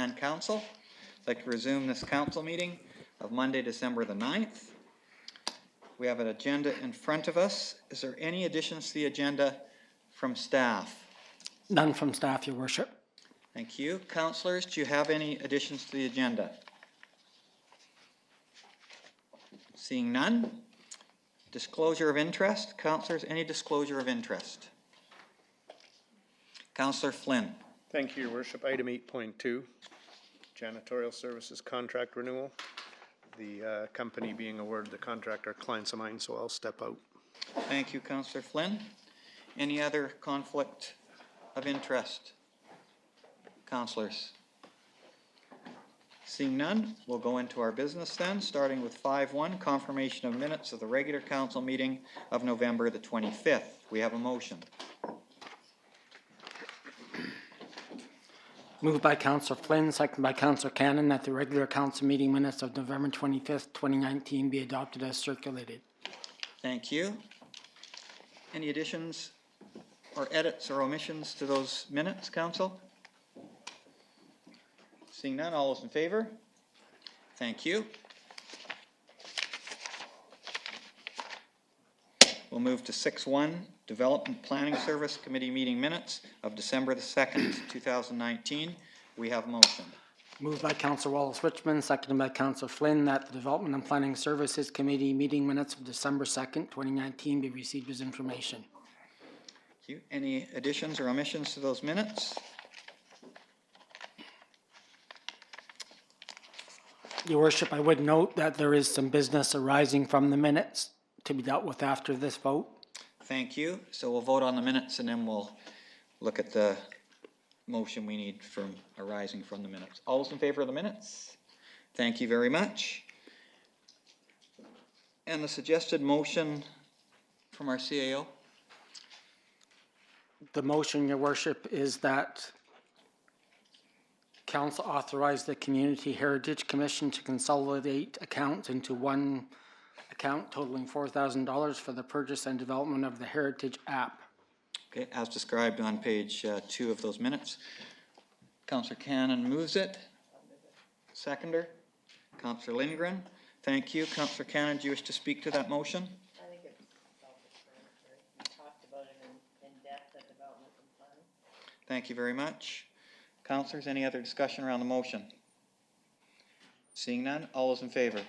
and council. I'd like to resume this council meeting of Monday, December the 9th. We have an agenda in front of us. Is there any additions to the agenda from staff? None from staff, Your Worship. Thank you. Councillors, do you have any additions to the agenda? Seeing none. Disclosure of interest. Councillors, any disclosure of interest? Councillor Flynn. Thank you, Your Worship. Item 8.2, janitorial services contract renewal. The company being awarded the contract are clients of mine, so I'll step out. Thank you, Councillor Flynn. Any other conflict of interest? Councillors? Seeing none, we'll go into our business then, starting with 5.1, confirmation of minutes of the regular council meeting of November the 25th. We have a motion. Moved by Councillor Flynn, seconded by Councillor Cannon, that the regular council meeting minutes of November 25th, 2019 be adopted as circulated. Thank you. Any additions or edits or omissions to those minutes, council? Seeing none, all those in favor? Thank you. We'll move to 6.1, Development Planning Service Committee meeting minutes of December the 2nd, 2019. We have a motion. Moved by Councillor Wallace-Richmond, seconded by Councillor Flynn, that the Development and Planning Services Committee meeting minutes of December 2nd, 2019 be received as information. Thank you. Any additions or omissions to those minutes? Your Worship, I would note that there is some business arising from the minutes to be dealt with after this vote. Thank you. So we'll vote on the minutes and then we'll look at the motion we need from arising from the minutes. All those in favor of the minutes? Thank you very much. And the suggested motion from our CAO? The motion, Your Worship, is that Council authorize the Community Heritage Commission to consolidate accounts into one account totaling $4,000 for the purchase and development of the Heritage app. Okay, as described on page 2 of those minutes. Councillor Cannon moves it. Seconder. Councillor Lindgren. Thank you. Councillor Cannon, do you wish to speak to that motion? I think it's self-explanatory. We talked about it in depth at development and planning. Thank you very much. Councillors, any other discussion around the motion? Seeing none, all those in favor?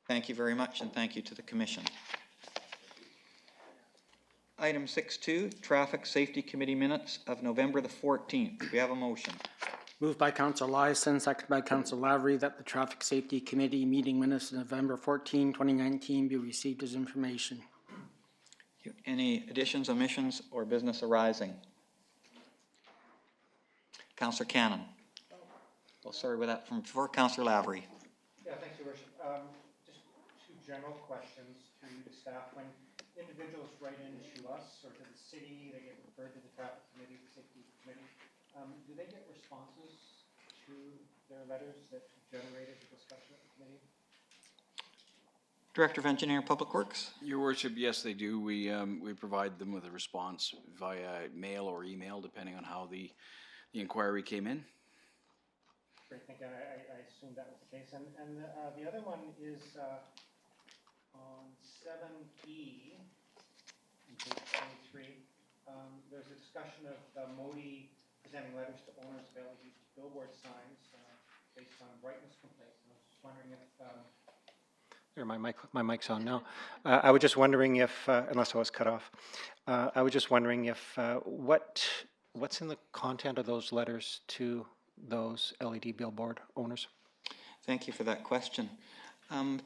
Thank you very much, and thank you to the Commission. Item 6.2, Traffic Safety Committee minutes of November the 14th. We have a motion. Moved by Councillor Lyson, seconded by Councillor Lavery, that the Traffic Safety Committee meeting minutes of November 14, 2019 be received as information. Any additions, omissions, or business arising? Councillor Cannon. Oh, sorry about that. From before, Councillor Lavery. Yeah, thanks, Your Worship. Just two general questions to the staff. When individuals write in to us or to the city, they get referred to the Traffic Committee, the Safety Committee. Do they get responses to their letters that generated the discussion at the committee? Director of Engineering and Public Works. Your Worship, yes, they do. We provide them with a response via mail or email, depending on how the inquiry came in. Great, thank you. I assumed that was the case. And the other one is on 7E, on page 23, there's a discussion of Modi presenting letters to owners of LED billboard signs based on brightness complaints. And I was just wondering if... There, my mic's on now. I was just wondering if, unless I was cut off, I was just wondering if what's in the content of those letters to those LED billboard owners? Thank you for that question. I'm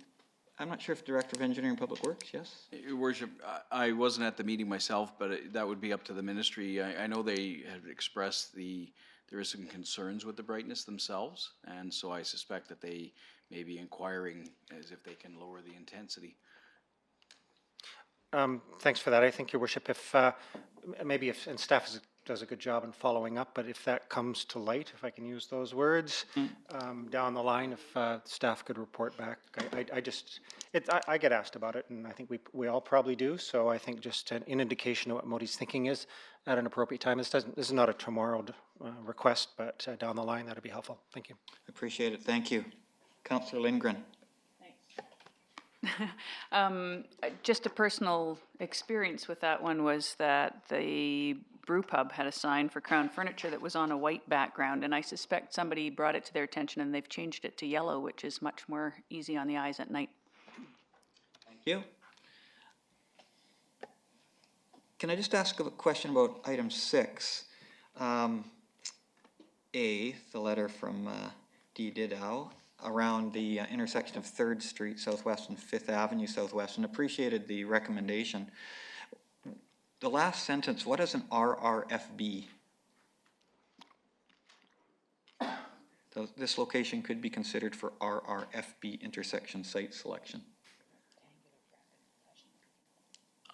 not sure if Director of Engineering and Public Works, yes? Your Worship, I wasn't at the meeting myself, but that would be up to the ministry. I know they have expressed there is some concerns with the brightness themselves, and so I suspect that they may be inquiring as if they can lower the intensity. Thanks for that. I think, Your Worship, if maybe if and staff is does a good job in following up, but if that comes to light, if I can use those words, down the line, if staff could report back, I get asked about it, and I think we all probably do, so I think just an indication of what Modi's thinking is at an appropriate time. This is not a tomorrow request, but down the line, that'd be helpful. Thank you. Appreciate it, thank you. Councillor Lindgren. Just a personal experience with that one was that the brew pub had a sign for Crown Furniture that was on a white background, and I suspect somebody brought it to their attention and they've changed it to yellow, which is much more easy on the eyes at night. Thank you. Can I just ask a question about item 6? A, the letter from D. Didow around the intersection of 3rd Street Southwest and 5th Avenue Southwest, and appreciated the recommendation. The last sentence, what is an RRFB? This location could be considered for RRFB intersection site selection.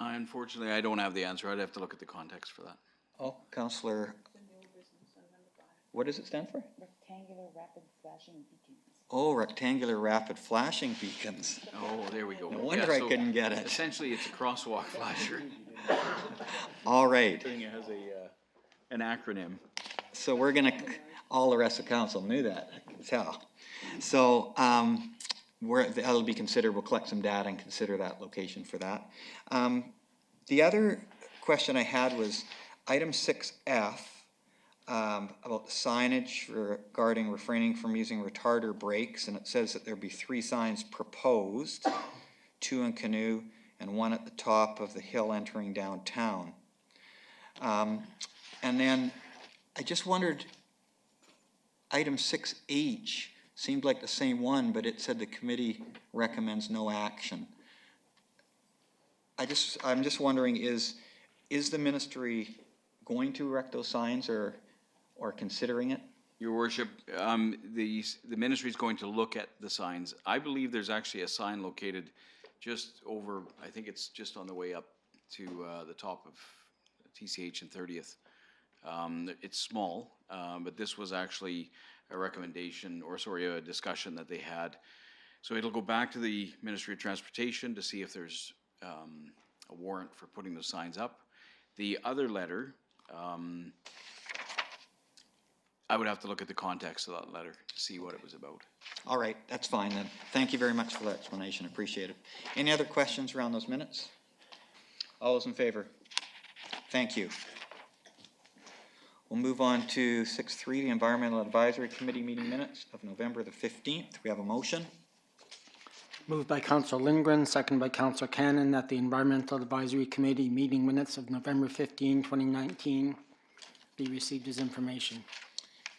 Unfortunately, I don't have the answer. I'd have to look at the context for that. Oh, Councillor, what does it stand for? Rectangular rapid flashing beacons. Oh, rectangular rapid flashing beacons. Oh, there we go. No wonder I couldn't get it. Essentially, it's a crosswalk flasher. All right. It has an acronym. So we're gonna, all the rest of council knew that, I can tell. So that'll be considered, we'll collect some data and consider that location for that. The other question I had was item 6F, about the signage regarding refraining from using retarder brakes, and it says that there'll be 3 signs proposed, 2 in Canoe and 1 at the top of the hill entering downtown. And then I just wondered, item 6H seemed like the same one, but it said the committee recommends no action. I'm just wondering, is the ministry going to erect those signs or considering it? Your worship, the ministry is going to look at the signs. I believe there's actually a sign located just over, I think it's just on the way up to the top of TCH and 30th. It's small, but this was actually a recommendation, or sorry, a discussion that they had. So it'll go back to the Ministry of Transportation to see if there's a warrant for putting those signs up. The other letter, I would have to look at the context of that letter to see what it was about. All right, that's fine then. Thank you very much for the explanation, appreciate it. Any other questions around those minutes? All those in favor? Thank you. We'll move on to 6.3, the Environmental Advisory Committee meeting minutes of November the 15th. We have a motion. Moved by Councillor Lindgren, second by Councillor Cannon, that the Environmental Advisory Committee meeting minutes of November 15, 2019 be received as information.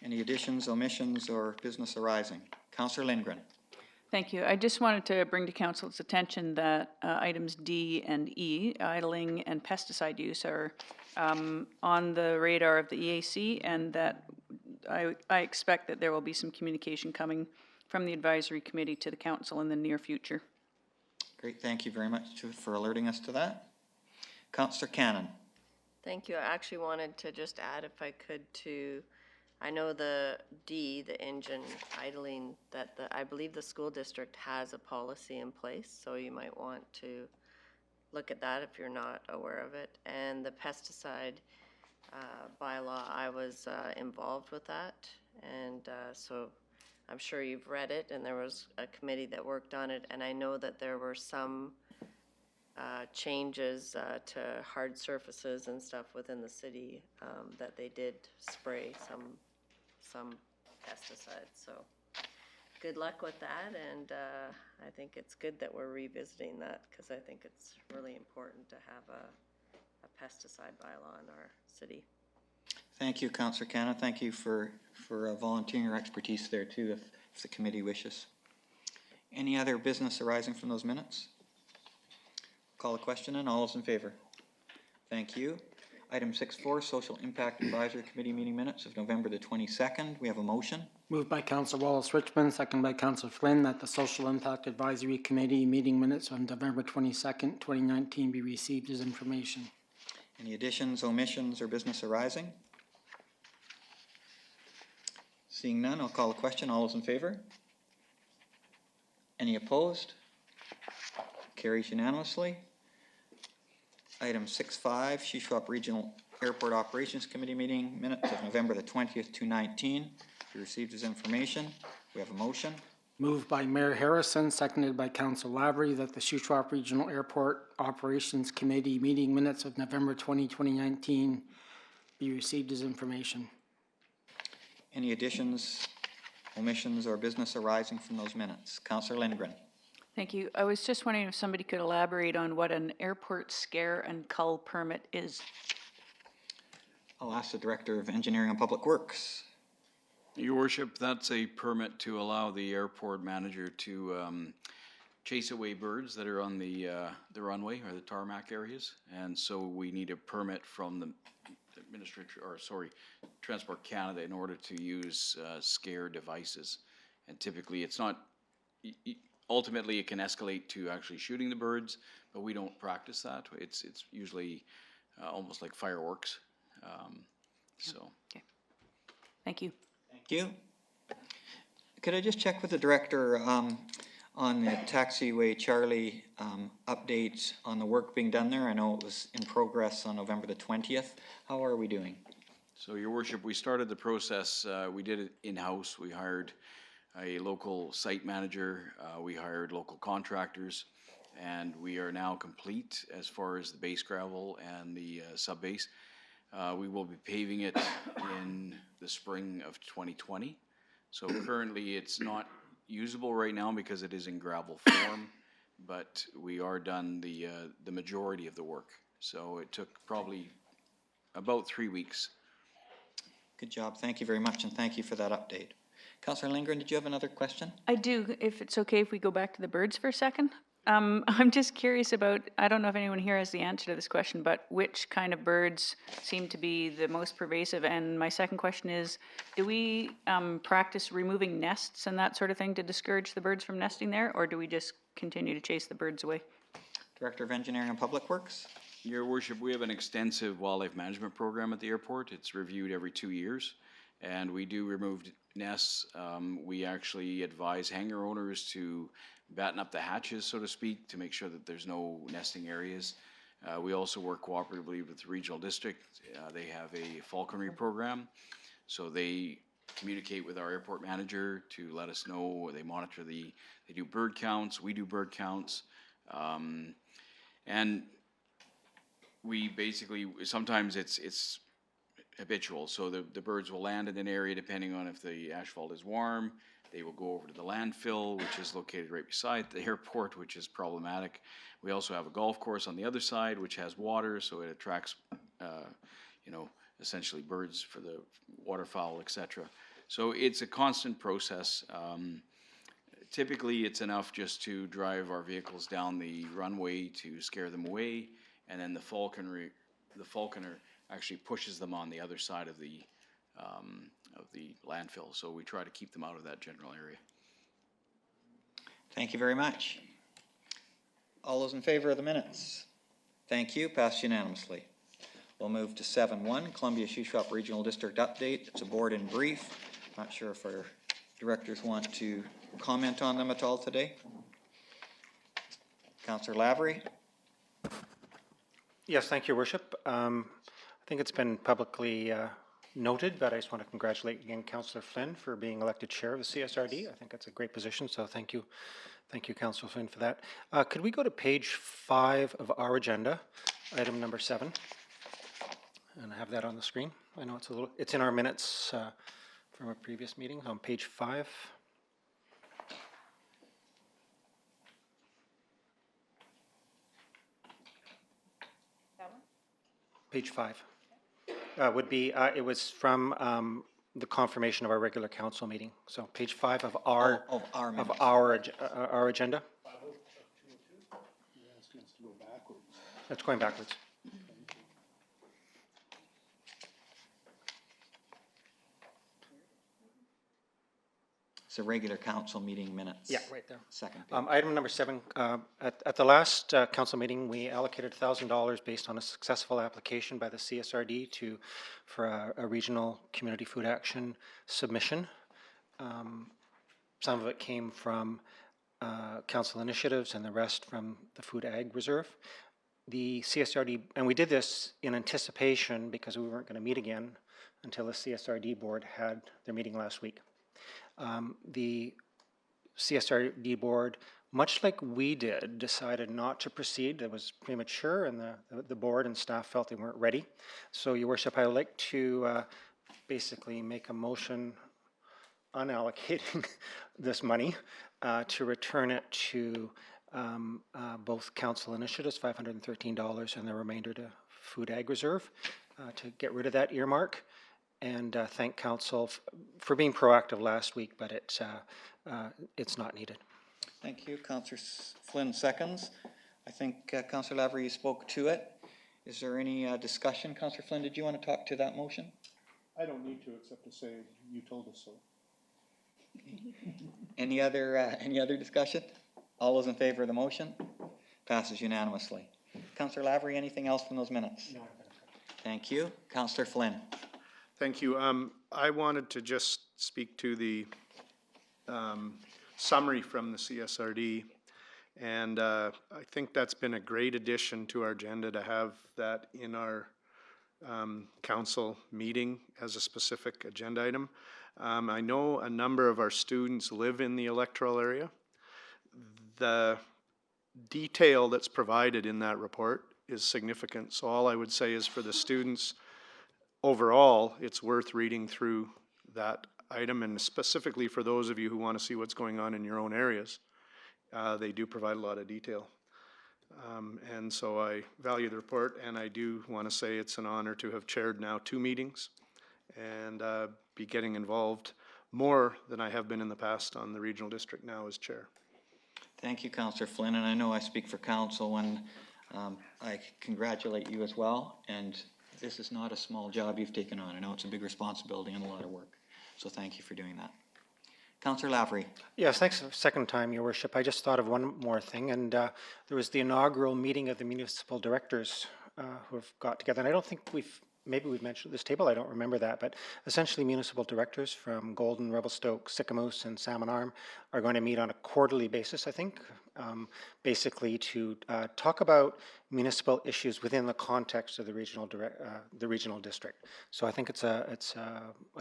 Any additions, omissions, or business arising? Councillor Lindgren. Thank you. I just wanted to bring to council's attention that items D and E, idling and pesticide use, are on the radar of the EAC, and that I expect that there will be some communication coming from the advisory committee to the council in the near future. Great, thank you very much for alerting us to that. Councillor Cannon. Thank you. I actually wanted to just add, if I could, I know the D, the engine idling, that I believe the school district has a policy in place, so you might want to look at that if you're not aware of it. And the pesticide bylaw, I was involved with that, and so I'm sure you've read it, and there was a committee that worked on it, and I know that there were some changes to hard surfaces and stuff within the city that they did spray some pesticides. So good luck with that, and I think it's good that we're revisiting that, because I think it's really important to have a pesticide bylaw in our city. Thank you, Councillor Cannon. Thank you for volunteering your expertise there too, if the committee wishes. Any other business arising from those minutes? Call the question in. All those in favor? Thank you. Item 6.4, Social Impact Advisory Committee meeting minutes of November the 22nd. We have a motion. Moved by Councillor Wallace-Richmond, second by Councillor Flynn, that the Social Impact Advisory Committee meeting minutes on November 22nd, 2019 be received as information. Any additions, omissions, or business arising? Seeing none, I'll call the question. All those in favor? Any opposed? Carries unanimously. Item 6.5, Shuswap Regional Airport Operations Committee meeting minutes of November the 20th, 2019. Be received as information. We have a motion. Moved by Mayor Harrison, seconded by Council Lavery, that the Shuswap Regional Airport Operations Committee meeting minutes of November 20, 2019 be received as information. Any additions, omissions, or business arising from those minutes? Councillor Lindgren. Thank you. I was just wondering if somebody could elaborate on what an airport scare and cull permit is. I'll ask the Director of Engineering and Public Works. Your worship, that's a permit to allow the airport manager to chase away birds that are on the runway or the tarmac areas. And so we need a permit from the Transport Canada in order to use scare devices. And typically it's not, ultimately it can escalate to actually shooting the birds, but we don't practice that. It's usually almost like fireworks. So. Okay. Thank you. Thank you. Could I just check with the Director on the Taxiway Charlie updates on the work being done there? I know it was in progress on November the 20th. How are we doing? So, Your Worship, we started the process. We did it in-house. We hired a local site manager. We hired local contractors, and we are now complete as far as the base gravel and the sub-base. We will be paving it in the spring of 2020. So currently it's not usable right now because it is in gravel form, but we are done the majority of the work. So it took probably about 3 weeks. Good job. Thank you very much, and thank you for that update. Councillor Lindgren, did you have another question? I do, if it's okay if we go back to the birds for a second. I'm just curious about, I don't know if anyone here has the answer to this question, but which kind of birds seem to be the most pervasive? And my second question is, do we practice removing nests and that sort of thing to discourage the birds from nesting there, or do we just continue to chase the birds away? Director of Engineering and Public Works. Your Worship, we have an extensive wildlife management program at the airport. It's reviewed every 2 years, and we do remove nests. We actually advise hangar owners to batten up the hatches, so to speak, to make sure that there's no nesting areas. We also work cooperatively with the regional district. They have a falconry program, so they communicate with our airport manager to let us know. They monitor they do bird counts, we do bird counts, and we basically, sometimes it's habitual, so the birds will land in an area depending on if the asphalt is warm. They will go over to the landfill, which is located right beside the airport, which is problematic. We also have a golf course on the other side, which has water, so it attracts, essentially birds for the waterfowl, etc. So it's a constant process. Typically, it's enough just to drive our vehicles down the runway to scare them away, and then the falconer actually pushes them on the other side of the landfill. So we try to keep them out of that general area. Thank you very much. All those in favor of the minutes? Thank you. Passed unanimously. We'll move to 7.1, Columbia Shuswap Regional District Update. It's a board in brief. Not sure if our directors want to comment on them at all today. Councillor Lavery. Yes, thank you, Your Worship. I think it's been publicly noted, but I just want to congratulate again Councillor Flynn for being elected chair of the CSRD. I think that's a great position, so thank you. Thank you, Councillor Flynn, for that. Could we go to page 5 of our agenda, item number 7? And I have that on the screen. I know it's in our minutes from a previous meeting on page 5. Page 5 would be, it was from the confirmation of our regular council meeting. So page 5 of our agenda. That's going backwards. It's a regular council meeting minutes. Yeah, right there. Second page. Item number 7, at the last council meeting, we allocated $1,000 based on a successful application by the CSRD for a regional community food action submission. Some of it came from council initiatives and the rest from the Food Ag Reserve. The CSRD, and we did this in anticipation because we weren't going to meet again until the CSRD board had their meeting last week. The CSRD board, much like we did, decided not to proceed. It was premature, and the board and staff felt they weren't ready. So, Your Worship, I would like to basically make a motion unallocating this money to return it to both council initiatives, $513, and the remainder to Food Ag Reserve to get rid of that earmark. And thank council for being proactive last week, but it's not needed. Thank you. Councillor Flynn seconds. I think Councillor Lavery, you spoke to it. Is there any discussion? Councillor Flynn, did you want to talk to that motion? I don't need to, except to say you told us so. Any other discussion? All those in favor of the motion? Passes unanimously. Councillor Lavery, anything else from those minutes? No. Thank you. Councillor Flynn. Thank you. I wanted to just speak to the summary from the CSRD, and I think that's been a great addition to our agenda to have that in our council meeting as a specific agenda item. I know a number of our students live in the electoral area. The detail that's provided in that report is significant, so all I would say is for the students overall, it's worth reading through that item, and specifically for those of you who want to see what's going on in your own areas, they do provide a lot of detail. And so I value the report, and I do want to say it's an honor to have chaired now 2 meetings and be getting involved more than I have been in the past on the regional district now as chair. Thank you, Councillor Flynn, and I know I speak for council when I congratulate you as well, and this is not a small job you've taken on. I know it's a big responsibility and a lot of work, so thank you for doing that. Councillor Lavery. Yes, thanks for the second time, Your Worship. I just thought of one more thing, and there was the inaugural meeting of the Municipal Directors who have got together, and I don't think maybe we've mentioned at this table, I don't remember that, but essentially Municipal Directors from Golden, Revelstoke, Sycamoose, and Salmon Arm are going to meet on a quarterly basis, I think, basically to talk about municipal issues within the context of the regional district. So I think it's a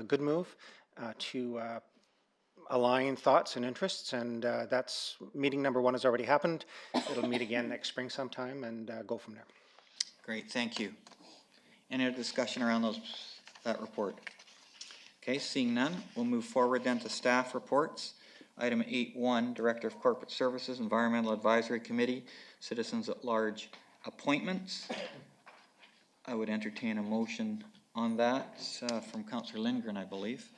good move to align thoughts and interests, and that's meeting number 1 has already happened. It'll meet again next spring sometime and go from there. Great, thank you. Any other discussion around that report? Okay, seeing none, we'll move forward then to staff reports. Item 8.1, Director of Corporate Services, Environmental Advisory Committee, Citizens at Large appointments. I would entertain a motion on that from Councillor Lindgren, I believe.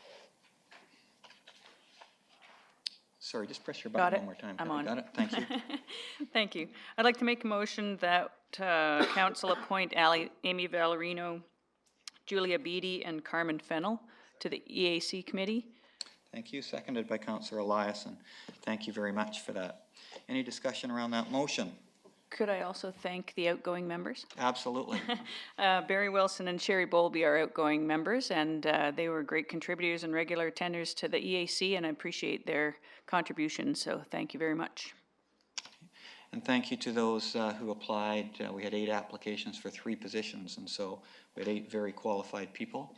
Sorry, just press your button one more time. I'm on. Got it? Thank you. Thank you. I'd like to make a motion that council appoint Amy Valerino, Julia Beattie, and Carmen Fennell to the EAC committee. Thank you. Seconded by Councillor Eliason. Thank you very much for that. Any discussion around that motion? Could I also thank the outgoing members? Absolutely. Barry Wilson and Sherry Bowlby are outgoing members, and they were great contributors and regular attenders to the EAC, and I appreciate their contributions, so thank you very much. And thank you to those who applied. We had 8 applications for 3 positions, and so we had 8 very qualified people.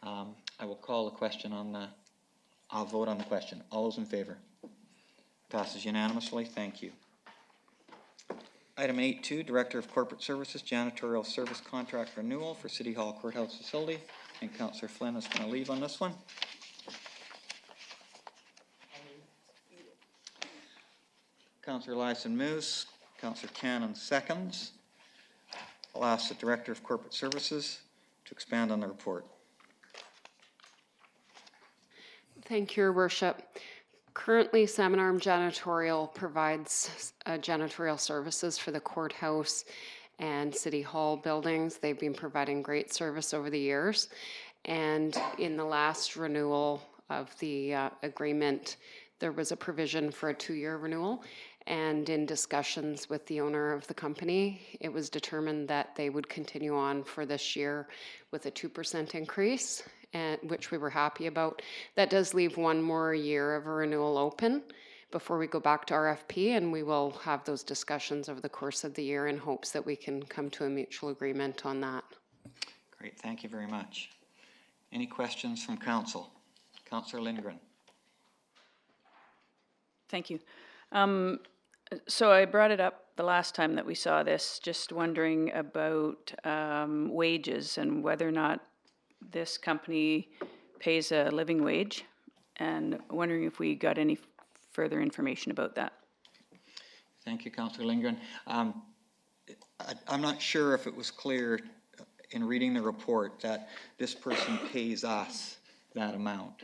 I will call the question on the, I'll vote on the question. All those in favor? Passes unanimously. Thank you. Item 8.2, Director of Corporate Services, Janitorial Service Contract Renewal for City Hall Courthouse Facility. And Councillor Flynn is going to leave on this one. Councillor Eliason moves. Councillor Cannon seconds. I'll ask the Director of Corporate Services to expand on the report. Thank you, Your Worship. Currently, Salmon Arm Janitorial provides janitorial services for the courthouse and City Hall buildings. They've been providing great service over the years. And in the last renewal, of the agreement, there was a provision for a 2-year renewal. And in discussions with the owner of the company, it was determined that they would continue on for this year with a 2% increase, and which we were happy about. That does leave 1 more year of a renewal open before we go back to RFP, and we will have those discussions over the course of the year in hopes that we can come to a mutual agreement on that. Great, thank you very much. Any questions from council? Councillor Lindgren. Thank you. So I brought it up the last time that we saw this, just wondering about wages and whether or not this company pays a living wage, and wondering if we got any further information about that. Thank you, Councillor Lindgren. I'm not sure if it was clear in reading the report that this person pays us that amount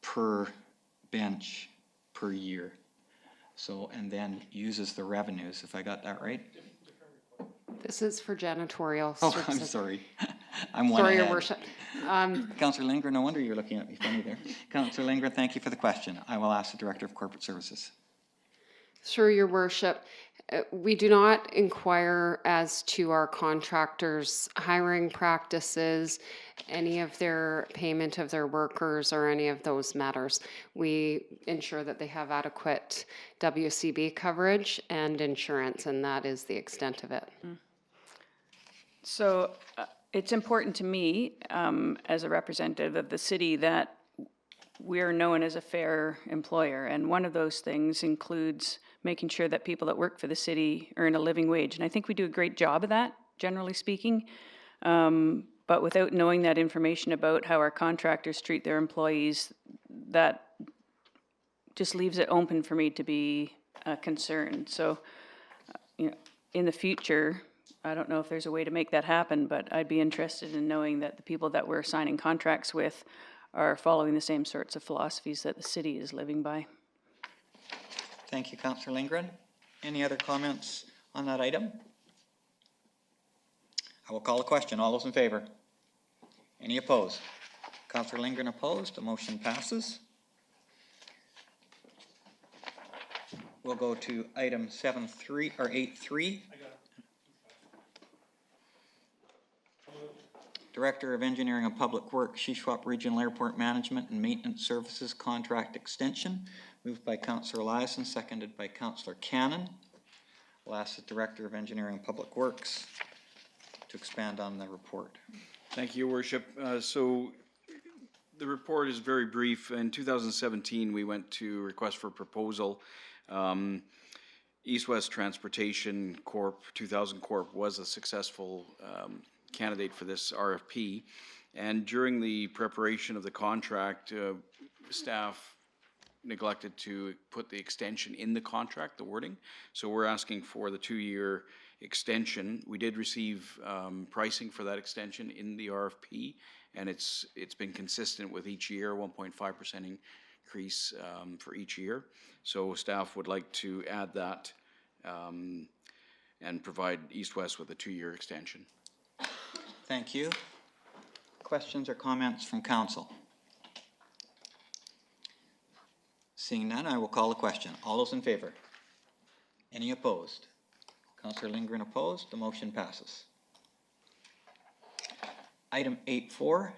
per bench per year. So, and then uses the revenues, if I got that right? This is for janitorial Oh, services. I'm sorry. I'm one Sorry, Your ahead. Worship. Councillor Lindgren, no wonder you're looking at me funny there. Councillor Lindgren, thank you for the question. I will ask the Director of Corporate Services. Sure, Your Worship. We do not inquire as to our contractors' hiring practices, any of their payment of their workers, or any of those matters. We ensure that they have adequate WCB coverage and insurance, and that is the extent of it. So it's important to me, as a representative of the city, that we're known as a fair employer, and one of those things includes making sure that people that work for the city earn a living wage. And I think we do a great job of that, generally speaking. But without knowing that information about how our contractors treat their employees, that just leaves it open for me to be concerned. So, you know, in the future, I don't know if there's a way to make that happen, but I'd be interested in knowing that the people that we're signing contracts with are following the same sorts of philosophies that the city is living by. Thank you, Councillor Lindgren. Any other comments on that item? I will call a question. All those in favor? Any opposed? Councillor Lindgren opposed. The motion passes. We'll go to item 7.3 or 8.3. Director of Engineering and Public Works, Shuswap Regional Airport Management and Maintenance Services Contract Extension. Moved by Councillor Eliason, seconded by Councillor Cannon. We'll ask the Director of Engineering and Public Works to expand on the report. Thank you, Your Worship. So the report is very brief. In 2017, we went to request for proposal. East West Transportation Corp. 2000 Corp. was a successful candidate for this RFP, and during the preparation of the contract, staff neglected to put the extension in the contract, the wording. So we're asking for the 2-year extension. We did receive pricing for that extension in the RFP, and it's been consistent with each year, 1.5% increase for each year. So staff would like to add that and provide East West with a 2-year extension. Thank you. Questions or comments from council? Seeing none, I will call the question. All those in favor? Any opposed? Councillor Lindgren opposed. The motion passes. Item 8.4,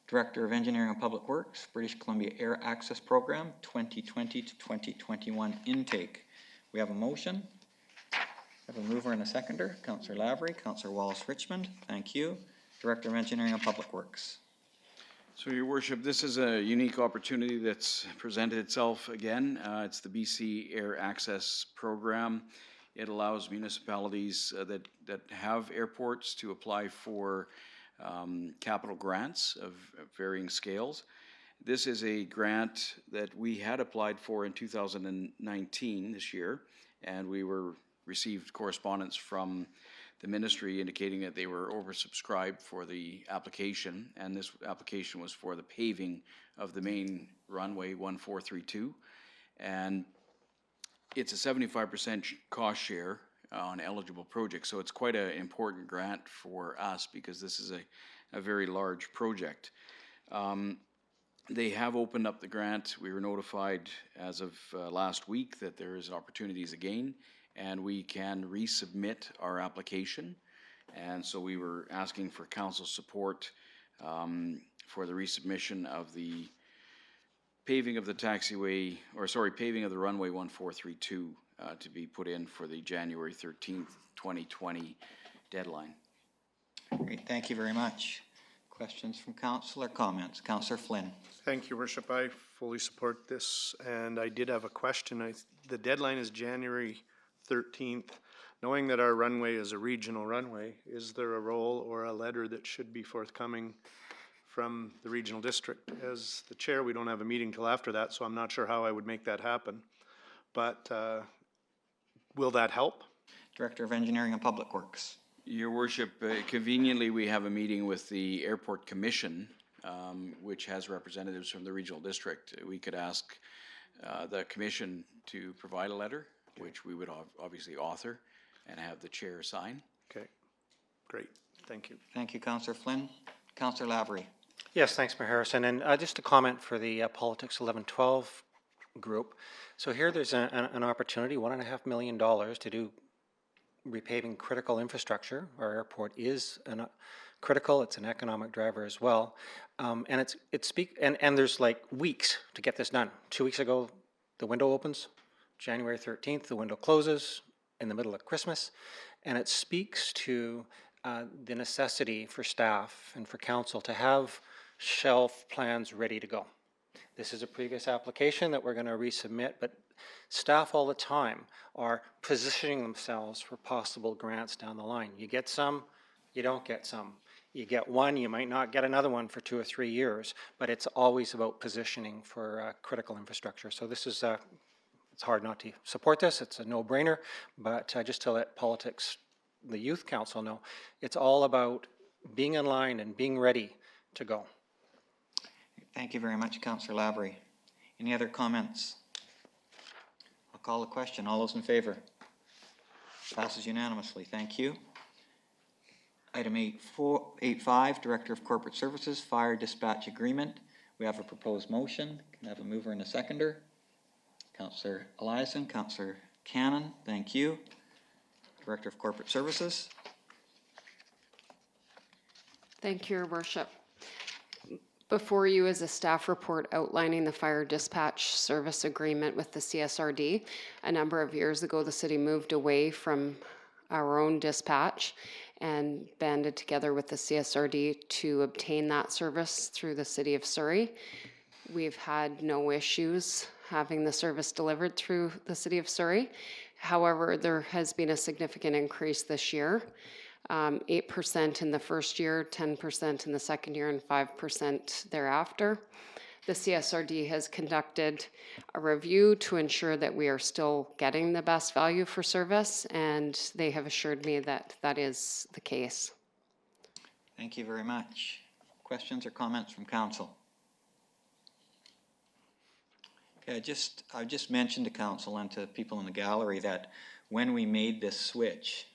Director of Engineering and Public Works, British Columbia Air Access Program 2020 to 2021 intake. We have a motion. I have a mover and a seconder. Councillor Lavery, Councillor Wallace-Richmond. Thank you. Director of Engineering and Public Works. So, Your Worship, this is a unique opportunity that's presented itself again. It's the BC Air Access Program. It allows municipalities that have airports to apply for capital grants of varying scales. This is a grant that we had applied for in 2019, this year, and we received correspondence from the ministry indicating that they were oversubscribed for the application, and this application was for the paving of the main runway 1432, and it's a 75% cost share on eligible projects, so it's quite an important grant for us because this is a very large project. They have opened up the grant. We were notified as of last week that there is opportunities again, and we can resubmit our application. And so we were asking for council support for the resubmission of the paving of the taxiway, paving of the runway 1432 to be put in for the January 13th, 2020 deadline. Great, thank you very much. Questions from council or comments? Councillor Flynn. Thank you, Worship. I fully support this, and I did have a question. The deadline is January 13th. Knowing that our runway is a regional runway, is there a role or a letter that should be forthcoming from the regional district? As the chair, we don't have a meeting till after that, so I'm not sure how I would make that happen. But will that help? Director of Engineering and Public Works. Your Worship, conveniently, we have a meeting with the Airport Commission, which has representatives from the regional district. We could ask the commission to provide a letter, which we would obviously author and have the chair sign. Okay, great. Thank you. Thank you, Councillor Flynn. Councillor Lavery. Yes, thanks, Mayor Harrison. And just a comment for the Politics 1112 group. So here there's an opportunity, $1.5 million to do repaving critical infrastructure. Our airport is critical. It's an economic driver as well. And there's like weeks to get this done. 2 weeks ago, the window opens. January 13th, the window closes in the middle of Christmas. And it speaks to the necessity for staff and for council to have shelf plans ready to go. This is a previous application that we're going to resubmit, but staff all the time are positioning themselves for possible grants down the line. You get some, you don't get some. You get one, you might not get another one for 2 or 3 years, but it's always about positioning for critical infrastructure. So this is, it's hard not to support this. It's a no-brainer, but just to let politics, the Youth Council know, it's all about being in line and being ready to go. Thank you very much, Councillor Lavery. Any other comments? I'll call the question. All those in favor? Passes unanimously. Thank you. Item 8.5, Director of Corporate Services, Fire Dispatch Agreement. We have a proposed motion. Can I have a mover and a seconder? Councillor Eliason, Councillor Cannon, thank you. Director of Corporate Services. Thank you, Your Worship. Before you is a staff report outlining the fire dispatch service agreement with the CSRD. A number of years ago, the city moved away from our own dispatch and banded together with the CSRD to obtain that service through the City of Surrey. We've had no issues having the service delivered through the City of Surrey. However, there has been a significant increase this year. 8% in the first year, 10% in the second year, and 5% thereafter. The CSRD has conducted a review to ensure that we are still getting the best value for service, and they have assured me that that is the case. Thank you very much. Questions or comments from council? Okay, I just mentioned to council and to people in the gallery that when we made this switch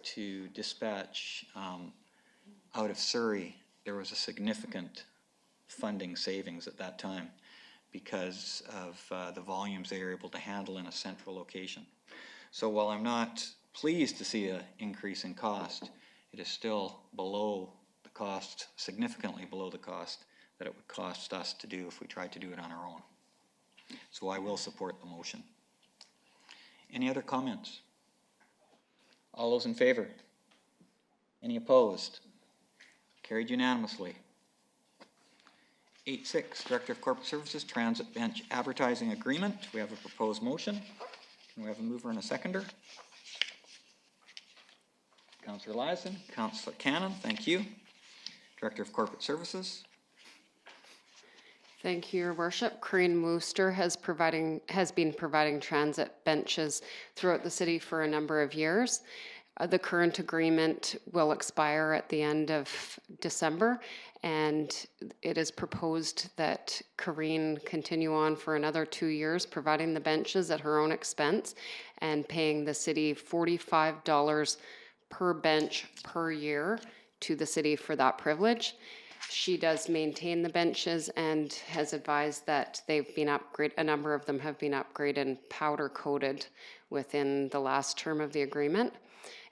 to dispatch out of Surrey, there was a significant funding savings at that time because of the volumes they were able to handle in a central location. So while I'm not pleased to see an increase in cost, it is still below the cost, significantly below the cost that it would cost us to do if we tried to do it on our own. So I will support the motion. Any other comments? All those in favor? Any opposed? Carried unanimously. 8.6, Director of Corporate Services, Transit Bench Advertising Agreement. We have a proposed motion. Can we have a mover and a seconder? Councillor Eliason, Councillor Cannon, thank you. Director of Corporate Services. Thank you, Your Worship. Corinne Wooster has been providing transit benches throughout the city for a number of years. The current agreement will expire at the end of December, and it is proposed that Corinne continue on for another 2 years, providing the benches at her own expense and paying the city $45 per bench per year to the city for that privilege. She does maintain the benches and has advised that they've been a number of them have been upgraded and powder coated within the last term of the agreement.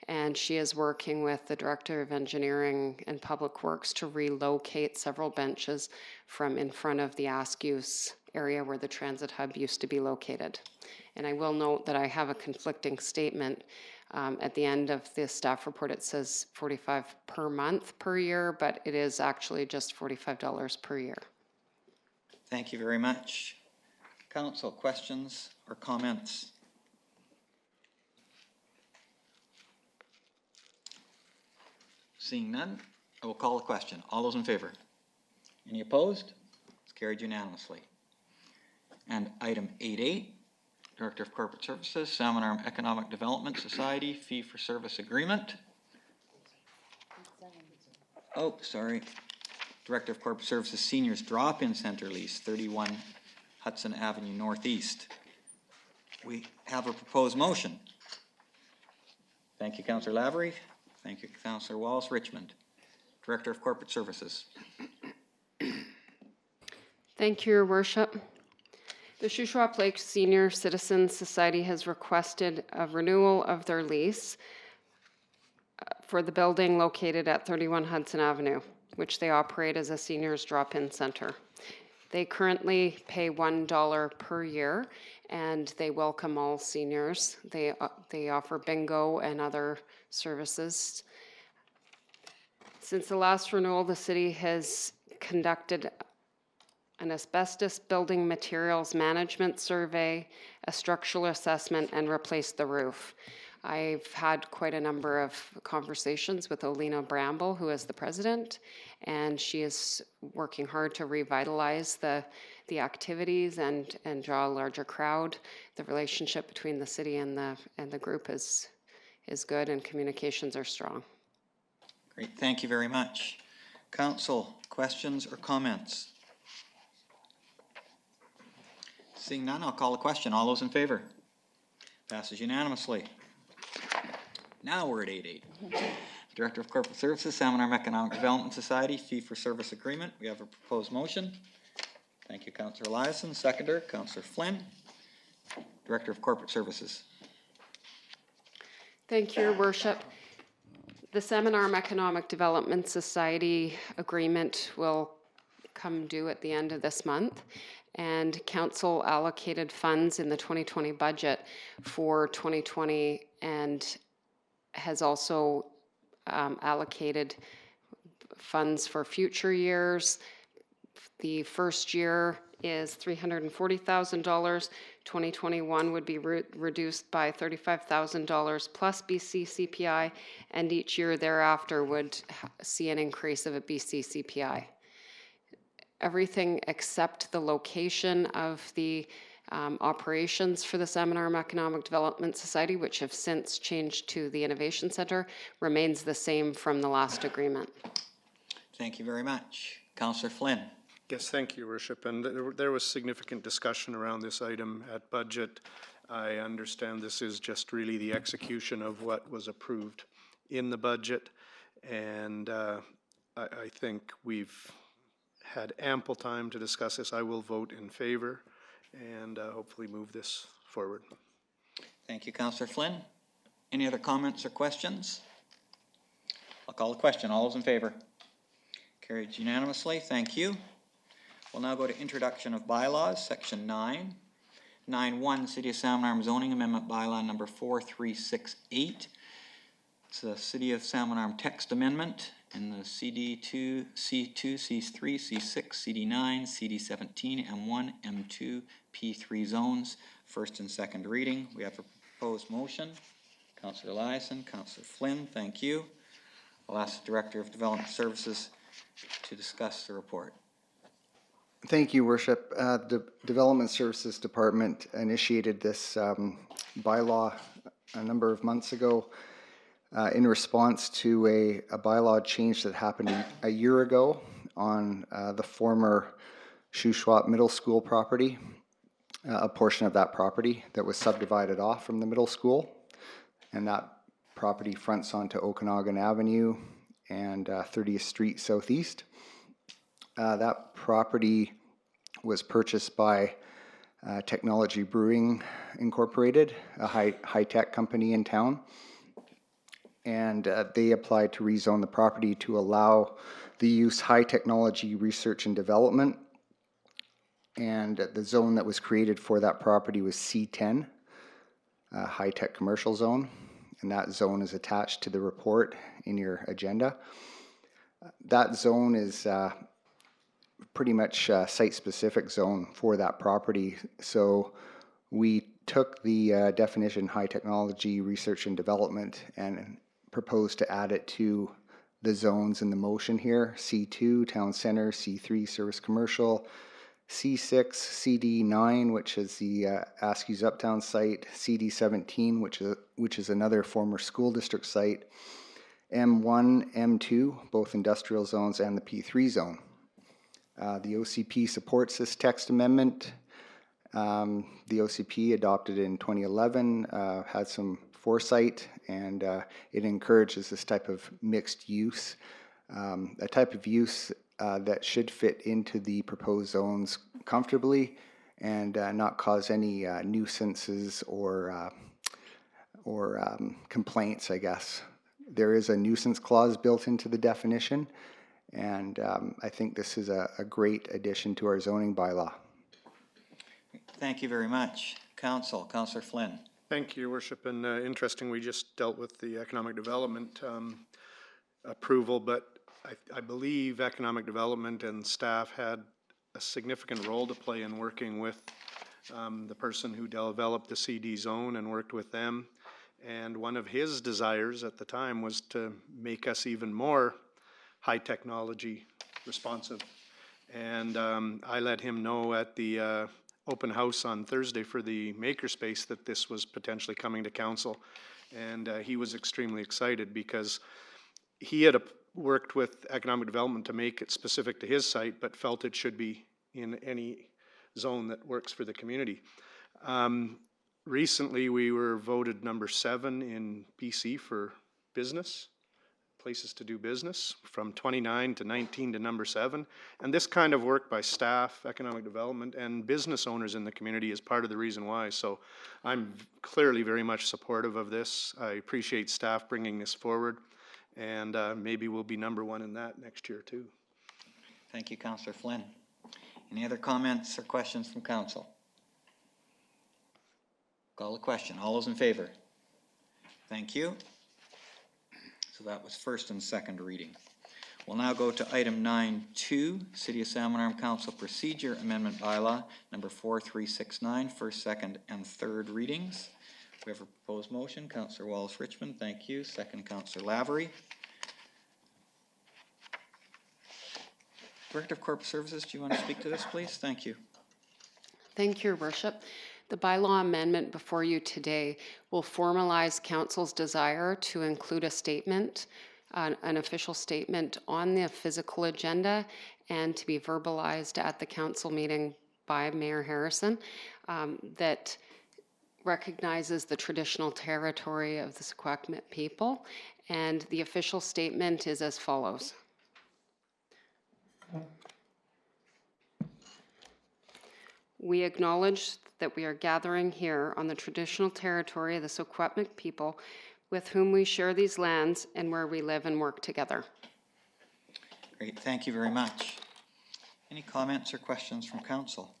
And she is working with the Director of Engineering and Public Works to relocate several benches from in front of the ask use area where the transit hub used to be located. And I will note that I have a conflicting statement. At the end of the staff report, it says $45 per month per year, but it is actually just $45 per year. Thank you very much. Council, questions or comments? Seeing none, I will call the question. All those in favor? Any opposed? It's carried unanimously. And item 8.8, Director of Corporate Services, Salmon Arm Economic Development Society Fee-for-Service Agreement. Oh, sorry. Director of Corporate Services Seniors Drop-In Center Lease, 31 Hudson Avenue Northeast. We have a proposed motion. Thank you, Councillor Lavery. Thank you, Councillor Wallace-Richmond. Director of Corporate Services. Thank you, Your Worship. The Shuswap Lake Senior Citizens Society has requested a renewal of their lease for the building located at 31 Hudson Avenue, which they operate as a seniors drop-in center. They currently pay $1 per year, and they welcome all seniors. They offer bingo and other services. Since the last renewal, the city has conducted an asbestos building materials management survey, a structural assessment, and replaced the roof. I've had quite a number of conversations with Olena Bramble, who is the president, and she is working hard to revitalize the activities and draw a larger crowd. The relationship between the city and the group is good, and communications are strong. Great, thank you very much. Council, questions or comments? Seeing none, I'll call the question. All those in favor? Passes unanimously. Now we're at 8.8. Director of Corporate Services, Salmon Arm Economic Development Society, Fee-for-Service Agreement. We have a proposed motion. Thank you, Councillor Eliason. Seconder, Councillor Flynn. Director of Corporate Services. Thank you, Your Worship. The Salmon Arm Economic Development Society agreement will come due at the end of this month, and Council allocated funds in the 2020 budget for 2020 and has also allocated funds for future years. The first year is $340,000. 2021 would be reduced by $35,000 plus BC CPI, and each year thereafter would see an increase of a BC CPI. Everything except the location of the operations for the Salmon Arm Economic Development Society, which have since changed to the Innovation Center, remains the same from the last agreement. Thank you very much. Councillor Flynn. Yes, thank you, Your Worship. And there was significant discussion around this item at budget. I understand this is just really the execution of what was approved in the budget. And I think we've had ample time to discuss this. I will vote in favor and hopefully move this forward. Thank you, Councillor Flynn. Any other comments or questions? I'll call the question. All those in favor? Carried unanimously. Thank you. We'll now go to introduction of bylaws, section 9. 9.1, City of Salmon Arm Zoning Amendment Bylaw number 4368. It's the City of Salmon Arm text amendment in the CD2, C2, C3, C6, CD9, CD17, M1, M2, P3 zones, first and second reading. We have a proposed motion. Councillor Eliason, Councillor Flynn, thank you. I'll ask the Director of Development Services to discuss the report. Thank you, Worship. The Development Services Department initiated this bylaw a number of months ago in response to a bylaw change that happened a year ago on the former Shuswap Middle School property, a portion of that property that was subdivided off from the middle school, and that property fronts onto Okanagan Avenue and 30th Street Southeast. That property was purchased by Technology Brewing Incorporated, a high-tech company in town. And they applied to rezone the property to allow the use high technology research and development. And the zone that was created for that property was C10, high-tech commercial zone. And that zone is attached to the report in your agenda. That zone is pretty much a site-specific zone for that property. So we took the definition high technology research and development and proposed to add it to the zones in the motion here. C2, town center, C3, service commercial, C6, CD9, which is the Askew's Uptown site, CD17, which is another former school district site, M1, M2, both industrial zones, and the P3 zone. The OCP supports this text amendment. The OCP adopted in 2011 had some foresight, and it encourages this type of mixed use, a type of use that should fit into the proposed zones comfortably and not cause any nuisances or complaints, I guess. There is a nuisance clause built into the definition, and I think this is a great addition to our zoning bylaw. Thank you very much. Councillor Flynn. Thank you, Your Worship, and interesting, we just dealt with the economic development approval, but I believe economic development and staff had a significant role to play in working with the person who developed the CD zone and worked with them. And one of his desires at the time was to make us even more high technology responsive. And I let him know at the open house on Thursday for the makerspace that this was potentially coming to council. And he was extremely excited because he had worked with economic development to make it specific to his site, but felt it should be in any zone that works for the community. Recently, we were voted number 7 in BC for business, places to do business, from 29 to 19 to number 7. And this kind of work by staff, economic development, and business owners in the community is part of the reason why. So I'm clearly very much supportive of this. I appreciate staff bringing this forward, and maybe we'll be number 1 in that next year too. Thank you, Councillor Flynn. Any other comments or questions from council? Call the question. All those in favor? Thank you. So that was first and second reading. We'll now go to item 9.2, City of Salmon Arm Council Procedure Amendment Bylaw, number 4369, first, second, and third readings. We have a proposed motion. Councillor Wallace-Richmond, thank you. Second, Councillor Lavery. Director of Corporate Services, do you want to speak to this, please? Thank you. Thank you, Your Worship. The bylaw amendment before you today will formalize council's desire to include a statement, an official statement on the physical agenda, and to be verbalized at the council meeting by Mayor Harrison that recognizes the traditional territory of the Secwepemc people. And the official statement is as follows. We acknowledge that we are gathering here on the traditional territory of the Secwepemc people with whom we share these lands and where we live and work together. Great, thank you very much. Any comments or questions from council?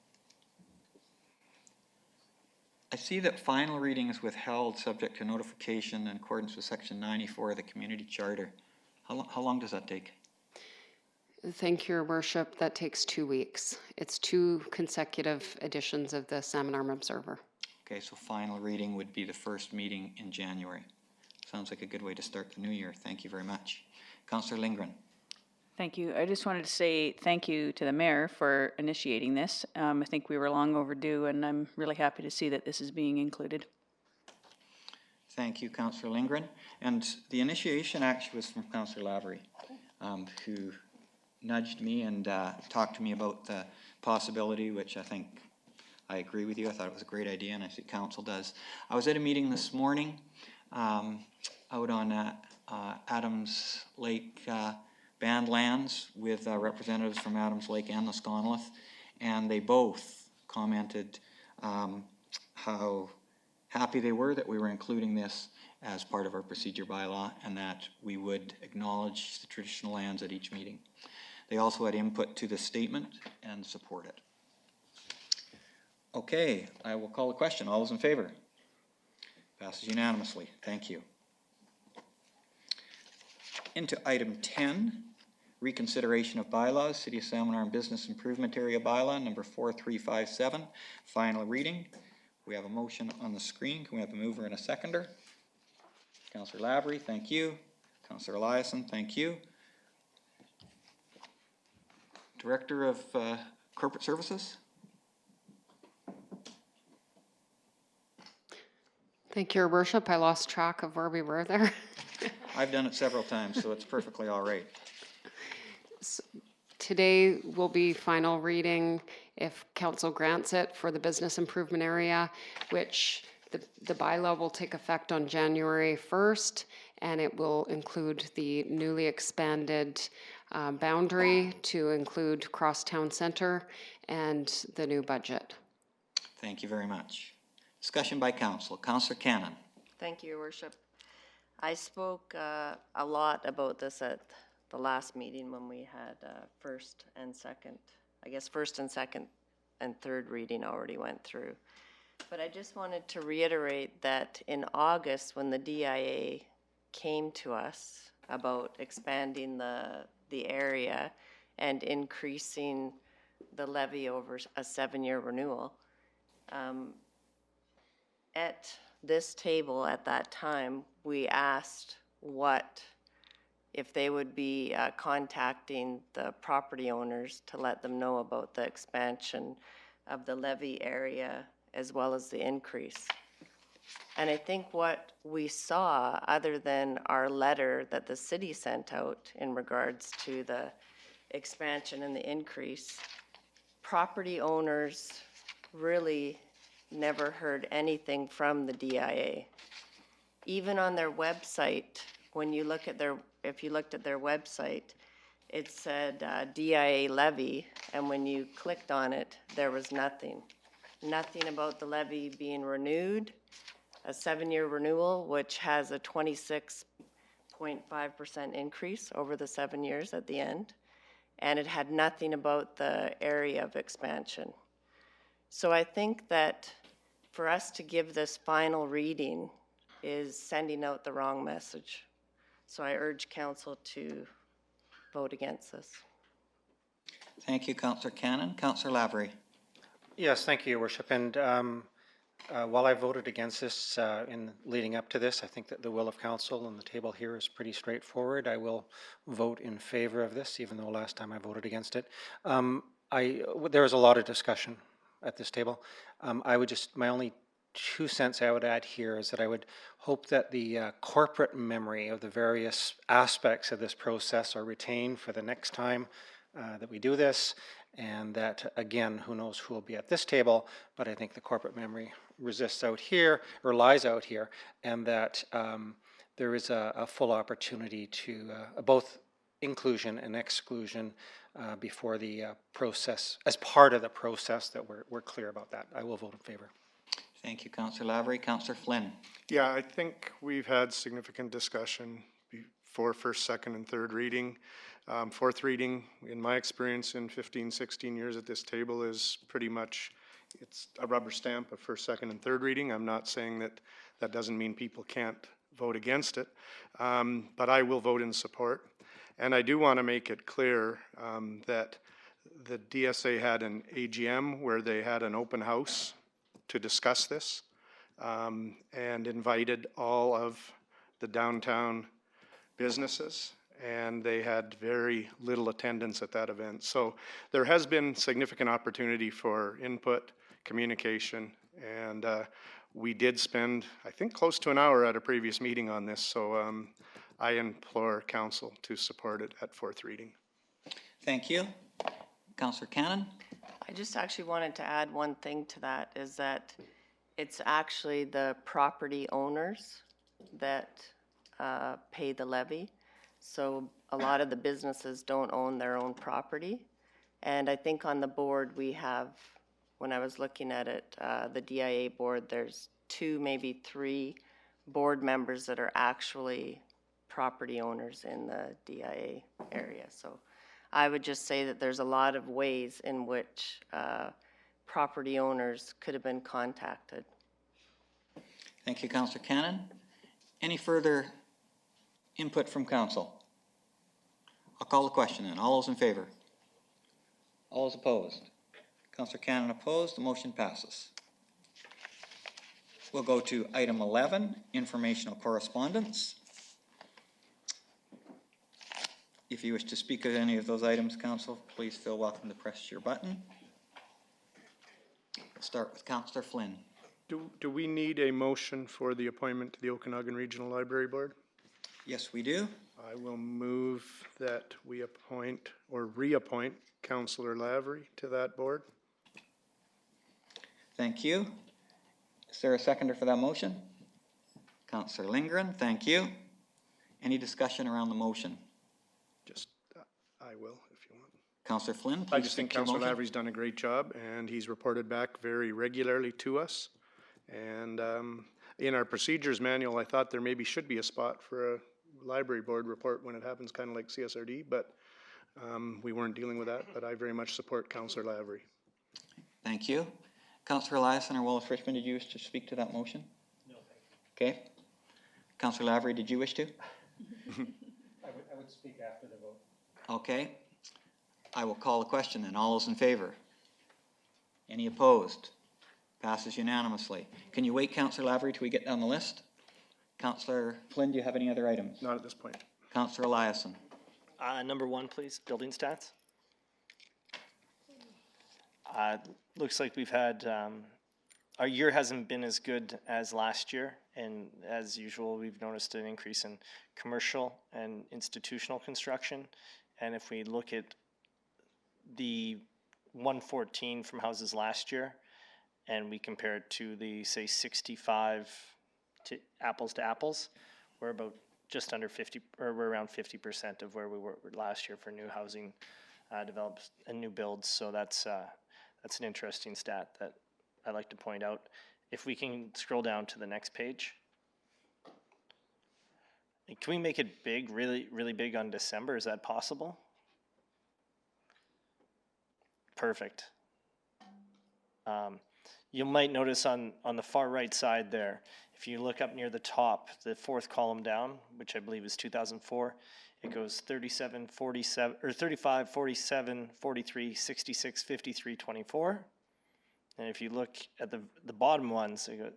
I see that final reading is withheld subject to notification in accordance with section 94 of the community charter. How long does that take? Thank you, Your Worship. That takes 2 weeks. It's 2 consecutive editions of the Salmon Arm Observer. Okay, so final reading would be the first meeting in January. Sounds like a good way to start the new year. Thank you very much. Councillor Lindgren. Thank you. I just wanted to say thank you to the mayor for initiating this. I think we were long overdue, and I'm really happy to see that this is being included. Thank you, Councillor Lindgren. And the initiation actually was from Councillor Lavery, who nudged me and talked to me about the possibility, which I think I agree with you. I thought it was a great idea, and I think council does. I was at a meeting this morning out on Adams Lake Bandlands with representatives from Adams Lake and Lasconlath, and they both commented how happy they were that we were including this as part of our procedure bylaw and that we would acknowledge the traditional lands at each meeting. They also had input to the statement and support it. Okay, I will call the question. All those in favor? Passes unanimously. Thank you. Into item 10, reconsideration of bylaws, City of Salmon Arm Business Improvement Area Bylaw, number 4357, final reading. We have a motion on the screen. Can we have a mover and a seconder? Councillor Lavery, thank you. Councillor Eliason, thank you. Director of Corporate Services? Thank you, Your Worship. I lost track of where we were there. I've done it several times, so it's perfectly all right. Today will be final reading, if council grants it, for the business improvement area, which the bylaw will take effect on January 1st, and it will include the newly expanded boundary to include Crosstown Center and the new budget. Thank you very much. Discussion by council. Councillor Cannon. Thank you, Your Worship. I spoke a lot about this at the last meeting when we had first and second and third reading already went through. But I just wanted to reiterate that in August, when the DIA came to us about expanding the area and increasing the levy over a 7-year renewal, at this table at that time, we asked if they would be contacting the property owners to let them know about the expansion of the levy area as well as the increase. And I think what we saw, other than our letter that the city sent out in regards to the expansion and the increase, property owners really never heard anything from the DIA. Even on their website, when you look at if you looked at their website, it said DIA levy, and when you clicked on it, there was nothing. Nothing about the levy being renewed, a 7-year renewal, which has a 26.5% increase over the 7 years at the end, and it had nothing about the area of expansion. So I think that for us to give this final reading is sending out the wrong message. So I urge council to vote against this. Thank you, Councillor Cannon. Councillor Lavery. Yes, thank you, Your Worship. And while I voted against this in leading up to this, I think that the will of council on the table here is pretty straightforward. I will vote in favor of this, even though last time I voted against it. There was a lot of discussion at this table. My only 2 cents I would add here is that I would hope that the corporate memory of the various aspects of this process are retained for the next time that we do this, and that, again, who knows who will be at this table, but I think the corporate memory resists out here, or lies out here, and that there is a full opportunity to both inclusion and exclusion before the process, as part of the process, that we're clear about that. I will vote in favor. Thank you, Councillor Lavery. Councillor Flynn. Yeah, I think we've had significant discussion before first, second, and third reading. Fourth reading, in my experience in 15, 16 years at this table, is pretty much, it's a rubber stamp of first, second, and third reading. I'm not saying that that doesn't mean people can't vote against it, but I will vote in support. And I do want to make it clear that the DSA had an AGM where they had an open house to discuss this and invited all of the downtown businesses, and they had very little attendance at that event. So there has been significant opportunity for input, communication, and we did spend, I think, close to an hour at a previous meeting on this, so I implore council to support it at fourth reading. Thank you. Councillor Cannon. I just actually wanted to add one thing to that, is that it's actually the property owners that pay the levy. So a lot of the businesses don't own their own property. And I think on the board we have, when I was looking at it, the DIA board, there's 2, maybe 3 board members that are actually property owners in the DIA area. So I would just say that there's a lot of ways in which property owners could have been contacted. Thank you, Councillor Cannon. Any further input from council? I'll call the question then. All those in favor? All those opposed? Councillor Cannon opposed, the motion passes. We'll go to item 11, informational correspondence. If you wish to speak at any of those items, council, please feel welcome to press your button. We'll start with Councillor Flynn. Do we need a motion for the appointment to the Okanagan Regional Library Board? Yes, we do. I will move that we appoint or reappoint Councillor Lavery to that board. Thank you. Is there a seconder for that motion? Councillor Lindgren, thank you. Any discussion around the motion? Just, I will if you want. Councillor Flynn, I please just think speak to your Councillor motion. Lavery's done a great job, and he's reported back very regularly to us. And in our procedures manual, I thought there maybe should be a spot for a library board report when it happens, kind of like CSRD, but we weren't dealing with that. But I very much support Councillor Lavery. Thank you. Councillor Eliason or Wallace Richmond, did you wish to speak to that motion? No, thank you. Okay. Councillor Lavery, did you wish to? I would speak after the vote. Okay. I will call the question then. All those in favor? Any opposed? Passes unanimously. Can you wait, Councillor Lavery, till we get down the list? Councillor Flynn, do you have any other items? Not at this point. Councillor Eliason. Number 1, please, building stats. Looks like we've had, our year hasn't been as good as last year, and as usual, we've noticed an increase in commercial and institutional construction. And if we look at the 114 from houses last year, and we compare it to the, say, 65 to apples, we're about just under 50, or we're around 50% of where we were last year for new housing develops and new builds. So that's an interesting stat that I'd like to point out. If we can scroll down to the next page. Can we make it big, really, really big on December? Is that possible? Perfect. You might notice on the far right side there, if you look up near the top, the 4th column down, which I believe is 2004, it goes 37, 47, or 35, 47, 43, 66, 53, 24. And if you look at the bottom ones, they go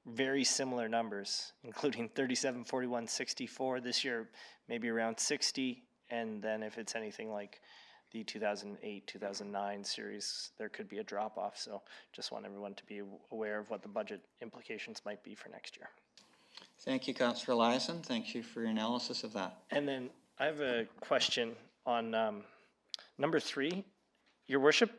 very similar numbers, including 37, 41, 64. This year, maybe around 60. And then if it's anything like the 2008, 2009 series, there could be a drop off. So just want everyone to be aware of what the budget implications might be for next year. Thank you, Councillor Eliason. Thank you for your analysis of that. And then I have a question on number 3. Your worship,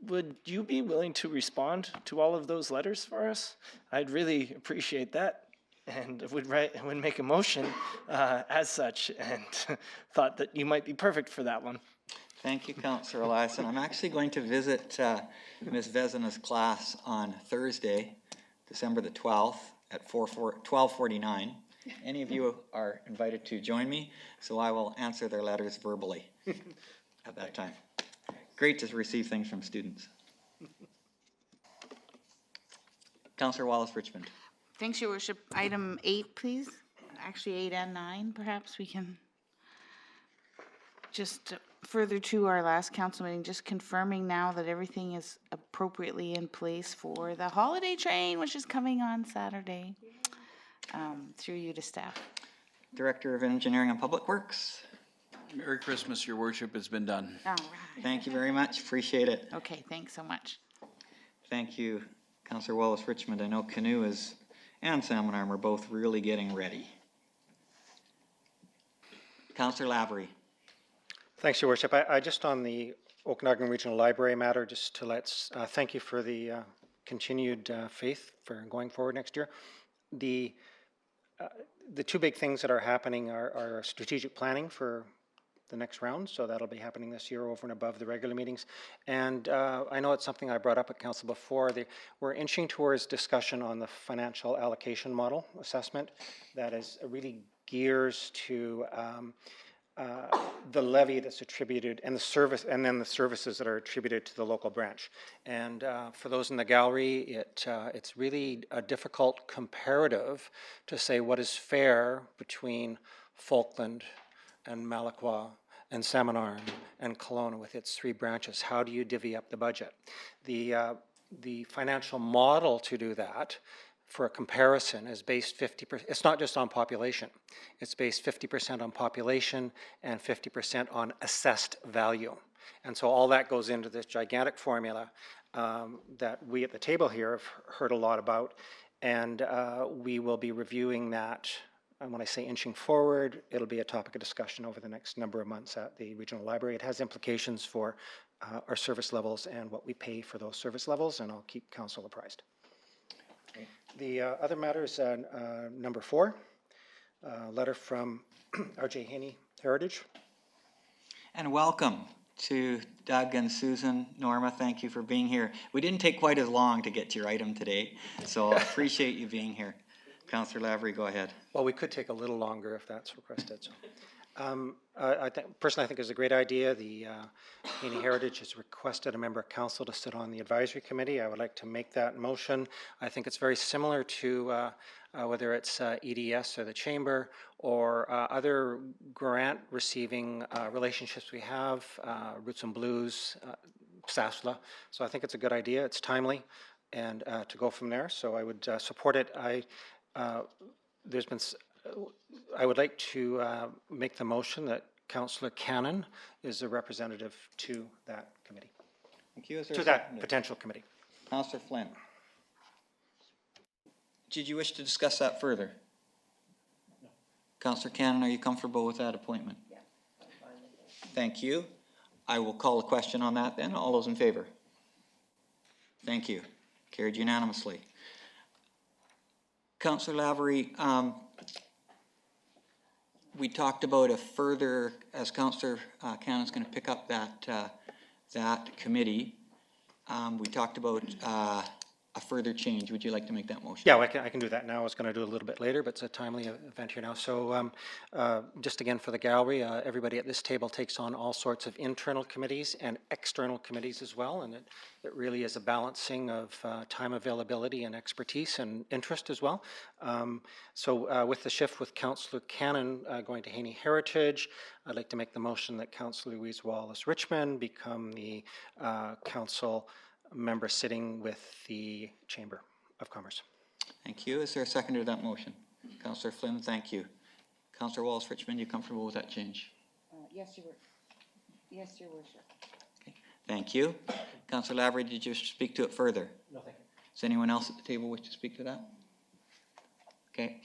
would you be willing to respond to all of those letters for us? I'd really appreciate that, and would make a motion as such, and thought that you might be perfect for that one. Thank you, Councillor Eliason. I'm actually going to visit Ms. Vezina's class on Thursday, December the 12th at 12:49. Any of you are invited to join me, so I will answer their letters verbally at that time. Great to receive things from students. Councillor Wallace Richmond. Thanks, Your Worship. Item 8, please. Actually, 8 and 9, perhaps we can just further to our last council meeting, just confirming now that everything is appropriately in place for the holiday train, which is coming on Saturday. Through you to staff. Director of Engineering and Public Works. Merry Christmas, Your Worship. It's been done. All right. Thank you very much. Appreciate it. Okay, thanks so much. Thank you, Councillor Wallace Richmond. I know Canoe and Salmon Arm are both really getting ready. Councillor Lavery. Thanks, Your Worship. I just on the Okanagan Regional Library matter, just to thank you for the continued faith for going forward next year. The 2 big things that are happening are strategic planning for the next round, so that'll be happening this year over and above the regular meetings. And I know it's something I brought up at council before. We're inching towards discussion on the financial allocation model assessment that is really gears to the levy that's attributed and the service, and then the services that are attributed to the local branch. And for those in the gallery, it's really a difficult comparative to say what is fair between Falkland and Malacqua and Salmon and Kelowna with its 3 branches. How do you divvy up the budget? The financial model to do that for a comparison is based 50%, it's not just on population. It's based 50% on population and 50% on assessed value. And so all that goes into this gigantic formula that we at the table here have heard a lot about. And we will be reviewing that. And when I say inching forward, it'll be a topic of discussion over the next number of months at the regional library. It has implications for our service levels and what we pay for those service levels, and I'll keep council apprised. The other matter is number 4, letter from R.J. Haney Heritage. And welcome to Doug and Susan, Norma, thank you for being here. We didn't take quite as long to get to your item today, so I appreciate you being here. Councillor Lavery, go ahead. Well, we could take a little longer if that's requested. So. Personally, I think it's a great idea. The Haney Heritage has requested a member of council to sit on the advisory committee. I would like to make that motion. I think it's very similar to whether it's EDS or the Chamber or other grant receiving relationships we have, Roots and Blues, SASLA. So I think it's a good idea. It's timely, and to go from there. So I would support it. I would like to make the motion that Councillor Cannon is a representative to that committee. Thank you. To that potential committee. Councillor Flynn. Did you wish to discuss that further? No. Councillor Cannon, are you comfortable with that appointment? Yeah. Thank you. I will call a question on that then. All those in favor? Thank you. Carried unanimously. Councillor Lavery, we talked about a further, as Councillor Cannon's going to pick up that committee, we talked about a further change. Would you like to make that motion? Yeah, well, I can do that now. I was going to do it a little bit later, but it's a timely event here now. So just again for the gallery, everybody at this table takes on all sorts of internal committees and external committees as well, and it really is a balancing of time availability and expertise and interest as well. So with the shift with Councillor Cannon going to Haney Heritage, I'd like to make the motion that Councillor Louise Wallace-Richmond become the council member sitting with the Chamber of Commerce. Thank you. Is there a seconder to that motion? Councillor Flynn, thank you. Councillor Wallace-Richmond, you comfortable with that change? Yes, Your Worship. Okay. Thank you. Councillor Lavery, did you speak to it further? No, thank you. Does anyone else at the table wish to speak to that? Okay.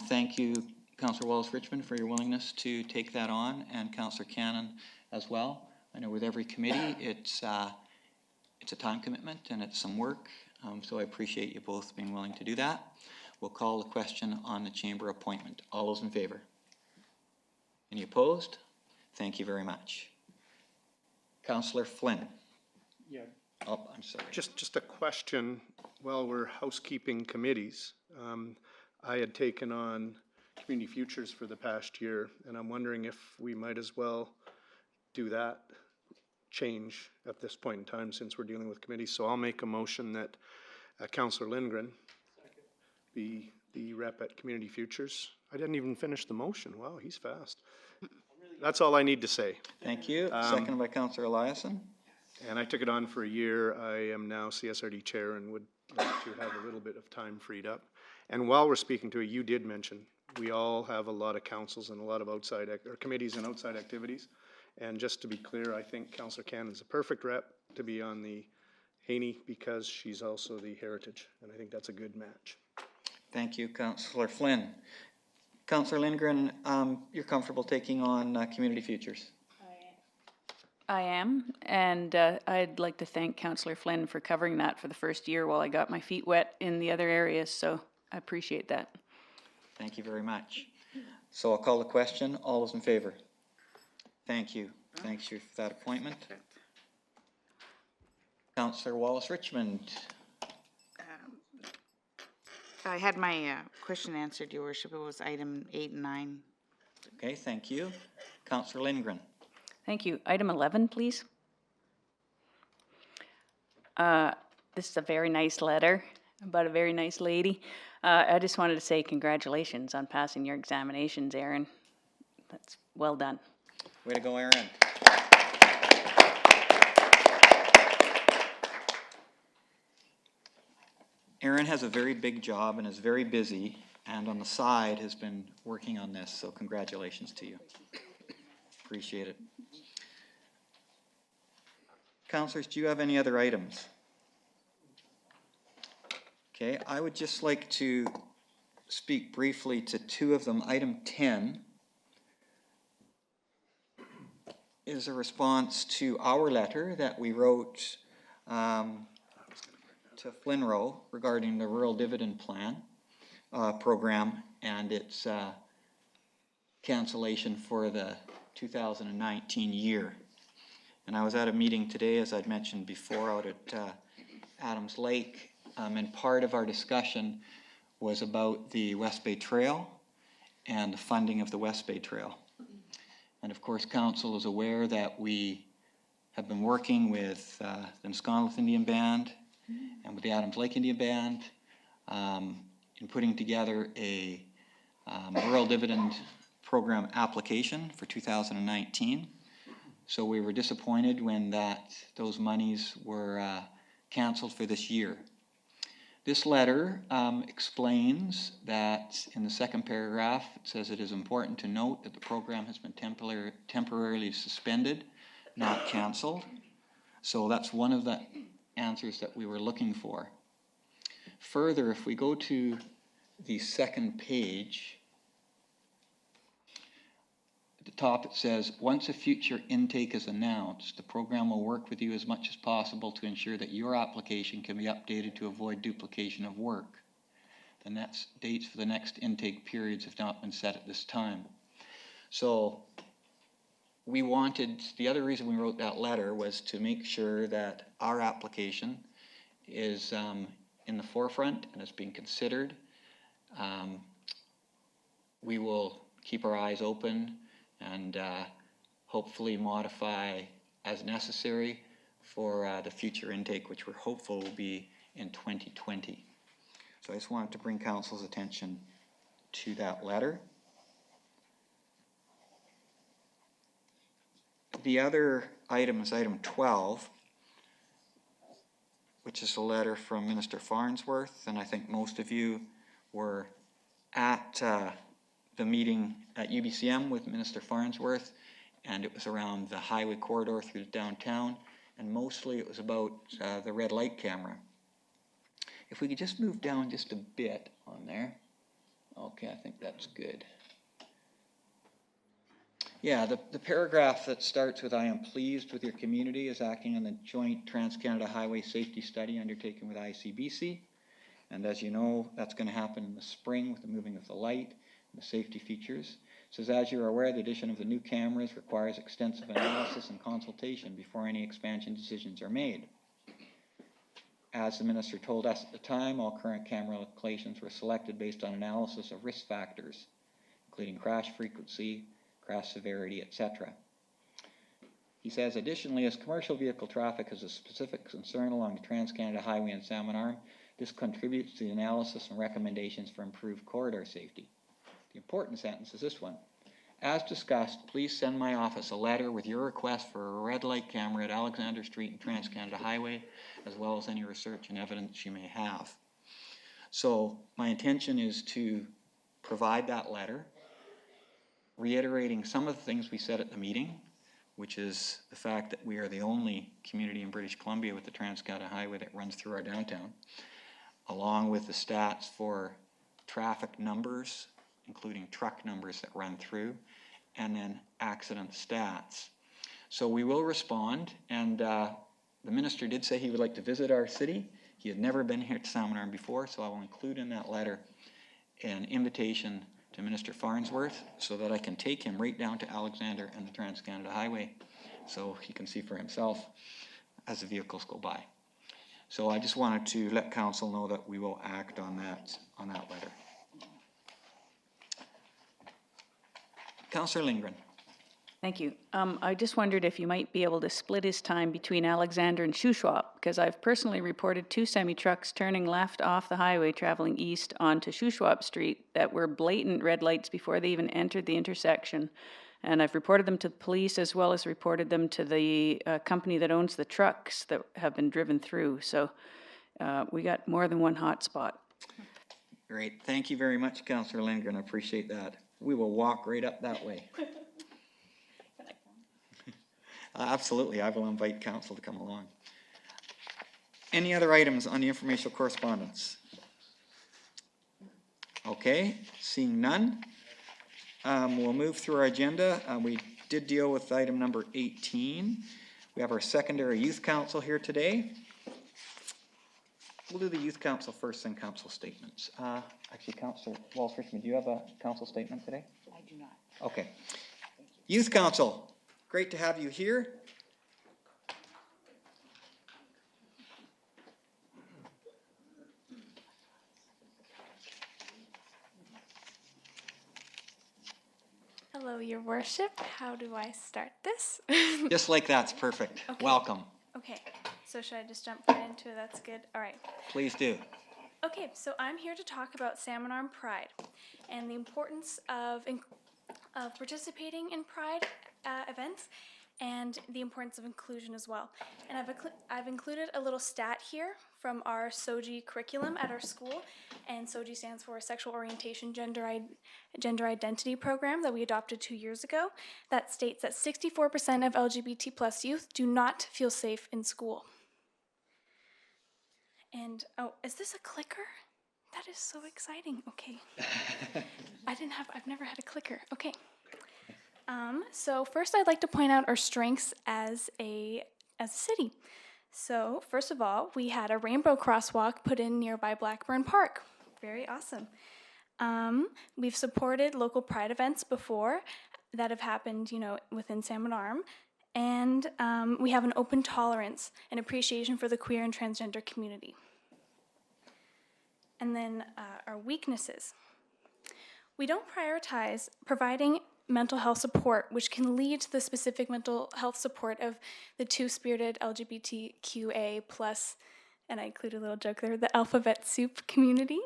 Thank you, Councillor Wallace-Richmond, for your willingness to take that on, and Councillor Cannon as well. I know with every committee, it's a time commitment and it's some work, so I appreciate you both being willing to do that. We'll call the question on the Chamber appointment. All those in favor? Any opposed? Thank you very much. Councillor Flynn. Yeah. Oh, I'm sorry. Just a question. While we're housekeeping committees, I had taken on Community Futures for the past year, and I'm wondering if we might as well do that change at this point in time since we're dealing with committees. So I'll make a motion that Councillor Lindgren be the rep at Community Futures. I didn't even finish the motion. Wow, he's fast. That's all I need to say. Thank you. Seconded by Councillor Eliason. And I took it on for a year. I am now CSRD chair and would like to have a little bit of time freed up. And while we're speaking to it, you did mention we all have a lot of councils and a lot of outside or committees and outside activities. And just to be clear, I think Councillor Cannon is a perfect rep to be on the Haney because she's also the Heritage, and I think that's a good match. Thank you, Councillor Flynn. Councillor Lindgren, you're comfortable taking on Community Futures? I am, and I'd like to thank Councillor Flynn for covering that for the first year while I got my feet wet in the other areas, so I appreciate that. Thank you very much. So I'll call the question. All those in favor? Thank you. Thanks you for that appointment. Councillor Wallace Richmond. I had my question answered, Your Worship. It was item 8 and 9. Okay, thank you. Councillor Lindgren. Thank you. Item 11, please. This is a very nice letter about a very nice lady. I just wanted to say congratulations on passing your examinations, Aaron. That's well done. Way to go, Aaron. Aaron has a very big job and is very busy, and on the side has been working on this, so congratulations to you. Appreciate it. Councillors, do you have any other items? Okay, I would just like to speak briefly to two of them. Item 10 is a response to our letter that we wrote to Flinroe regarding the Rural Dividend Plan program and its cancellation for the 2019 year. And I was at a meeting today, as I'd mentioned before, out at Adams Lake, and part of our discussion was about the West Bay Trail and the funding of the West Bay Trail. And of course, Council is aware that we have been working with the Nisconnet Indian Band and with the Adams Lake Indian Band in putting together a rural dividend program application for 2019. So we were disappointed when those monies were canceled for this year. This letter explains that in the second paragraph, it says it is important to note that the program has been temporarily suspended, not canceled. So that's one of the answers that we were looking for. Further, if we go to the second page, at the top it says, once a future intake is announced, the program will work with you as much as possible to ensure that your application can be updated to avoid duplication of work. The next dates for the next intake periods have not been set at this time. So we wanted, the other reason we wrote that letter was to make sure that our application is in the forefront and is being considered. We will keep our eyes open and hopefully modify as necessary for the future intake, which we're hopeful will be in 2020. So I just wanted to bring Council's attention to that letter. The other item is item 12, which is a letter from Minister Farnsworth, and I think most of you were at the meeting at UBCM with Minister Farnsworth, and it was around the highway corridor through downtown, and mostly it was about the red light camera. If we could just move down just a bit on there. Okay, I think that's good. Yeah, the paragraph that starts with, I am pleased with your community is acting on the joint Trans-Canada Highway Safety Study undertaken with ICBC. And as you know, that's going to happen in the spring with the moving of the light and the safety features. It says, as you're aware, the addition of the new cameras requires extensive analysis and consultation before any expansion decisions are made. As the minister told us at the time, all current camera locations were selected based on analysis of risk factors, including crash frequency, crash severity, etc. He says, additionally, as commercial vehicle traffic is a specific concern along the Trans-Canada Highway and Salmon Arm, this contributes to the analysis and recommendations for improved corridor safety. The important sentence is this one. As discussed, please send my office a letter with your request for a red light camera at Alexander Street and Trans-Canada Highway, as well as any research and evidence you may have. So my intention is to provide that letter, reiterating some of the things we said at the meeting, which is the fact that we are the only community in British Columbia with the Trans-Canada Highway that runs through our downtown, along with the stats for traffic numbers, including truck numbers that run through, and then accident stats. So we will respond, and the minister did say he would like to visit our city. He had never been here to Salmon Arm before, so I will include in that letter an invitation to Minister Farnsworth so that I can take him right down to Alexander and the Trans-Canada Highway so he can see for himself as the vehicles go by. So I just wanted to let council know that we will act on that letter. Councillor Lindgren. Thank you. I just wondered if you might be able to split his time between Alexander and Shuswap, because I've personally reported 2 semi-trucks turning left off the highway traveling east onto Shuswap Street that were blatant red lights before they even entered the intersection. And I've reported them to the police as well as reported them to the company that owns the trucks that have been driven through. So we got more than one hot spot. Great. Thank you very much, Councillor Lindgren. I appreciate that. We will walk right up that way. Absolutely, I will invite council to come along. Any other items on the informational correspondence? Okay, seeing none, we'll move through our agenda. We did deal with item number 18. We have our secondary youth council here today. We'll do the youth council first, then council statements. Actually, Councillor Walsh-Richmond, do you have a council statement today? I do not. Okay. Youth council. Great to have you here. Hello, Your Worship. How do I start this? Just like that's perfect. Okay. Welcome. Okay, so should I just jump right into it? That's good. All right. Please do. Okay, so I'm here to talk about Salmon Arm Pride and the importance of participating in Pride events and the importance of inclusion as well. And I've included a little stat here from our SOGI curriculum at our school, and SOGI stands for Sexual Orientation Gender Identity Program that we adopted 2 years ago, that states that 64% of LGBT+ youth do not feel safe in school. And, oh, is this a clicker? That is so exciting. Okay. I've never had a clicker. Okay. So first I'd like to point out our strengths as a city. So first of all, we had a rainbow crosswalk put in nearby Blackburn Park. Very awesome. We've supported local pride events before that have happened, within Salmon Arm. And we have an open tolerance and appreciation for the queer and transgender community. And then our weaknesses. We don't prioritize providing mental health support, which can lead to the specific mental health support of the two-spirited LGBTQA+, and I included a little joke there, the alphabet soup community.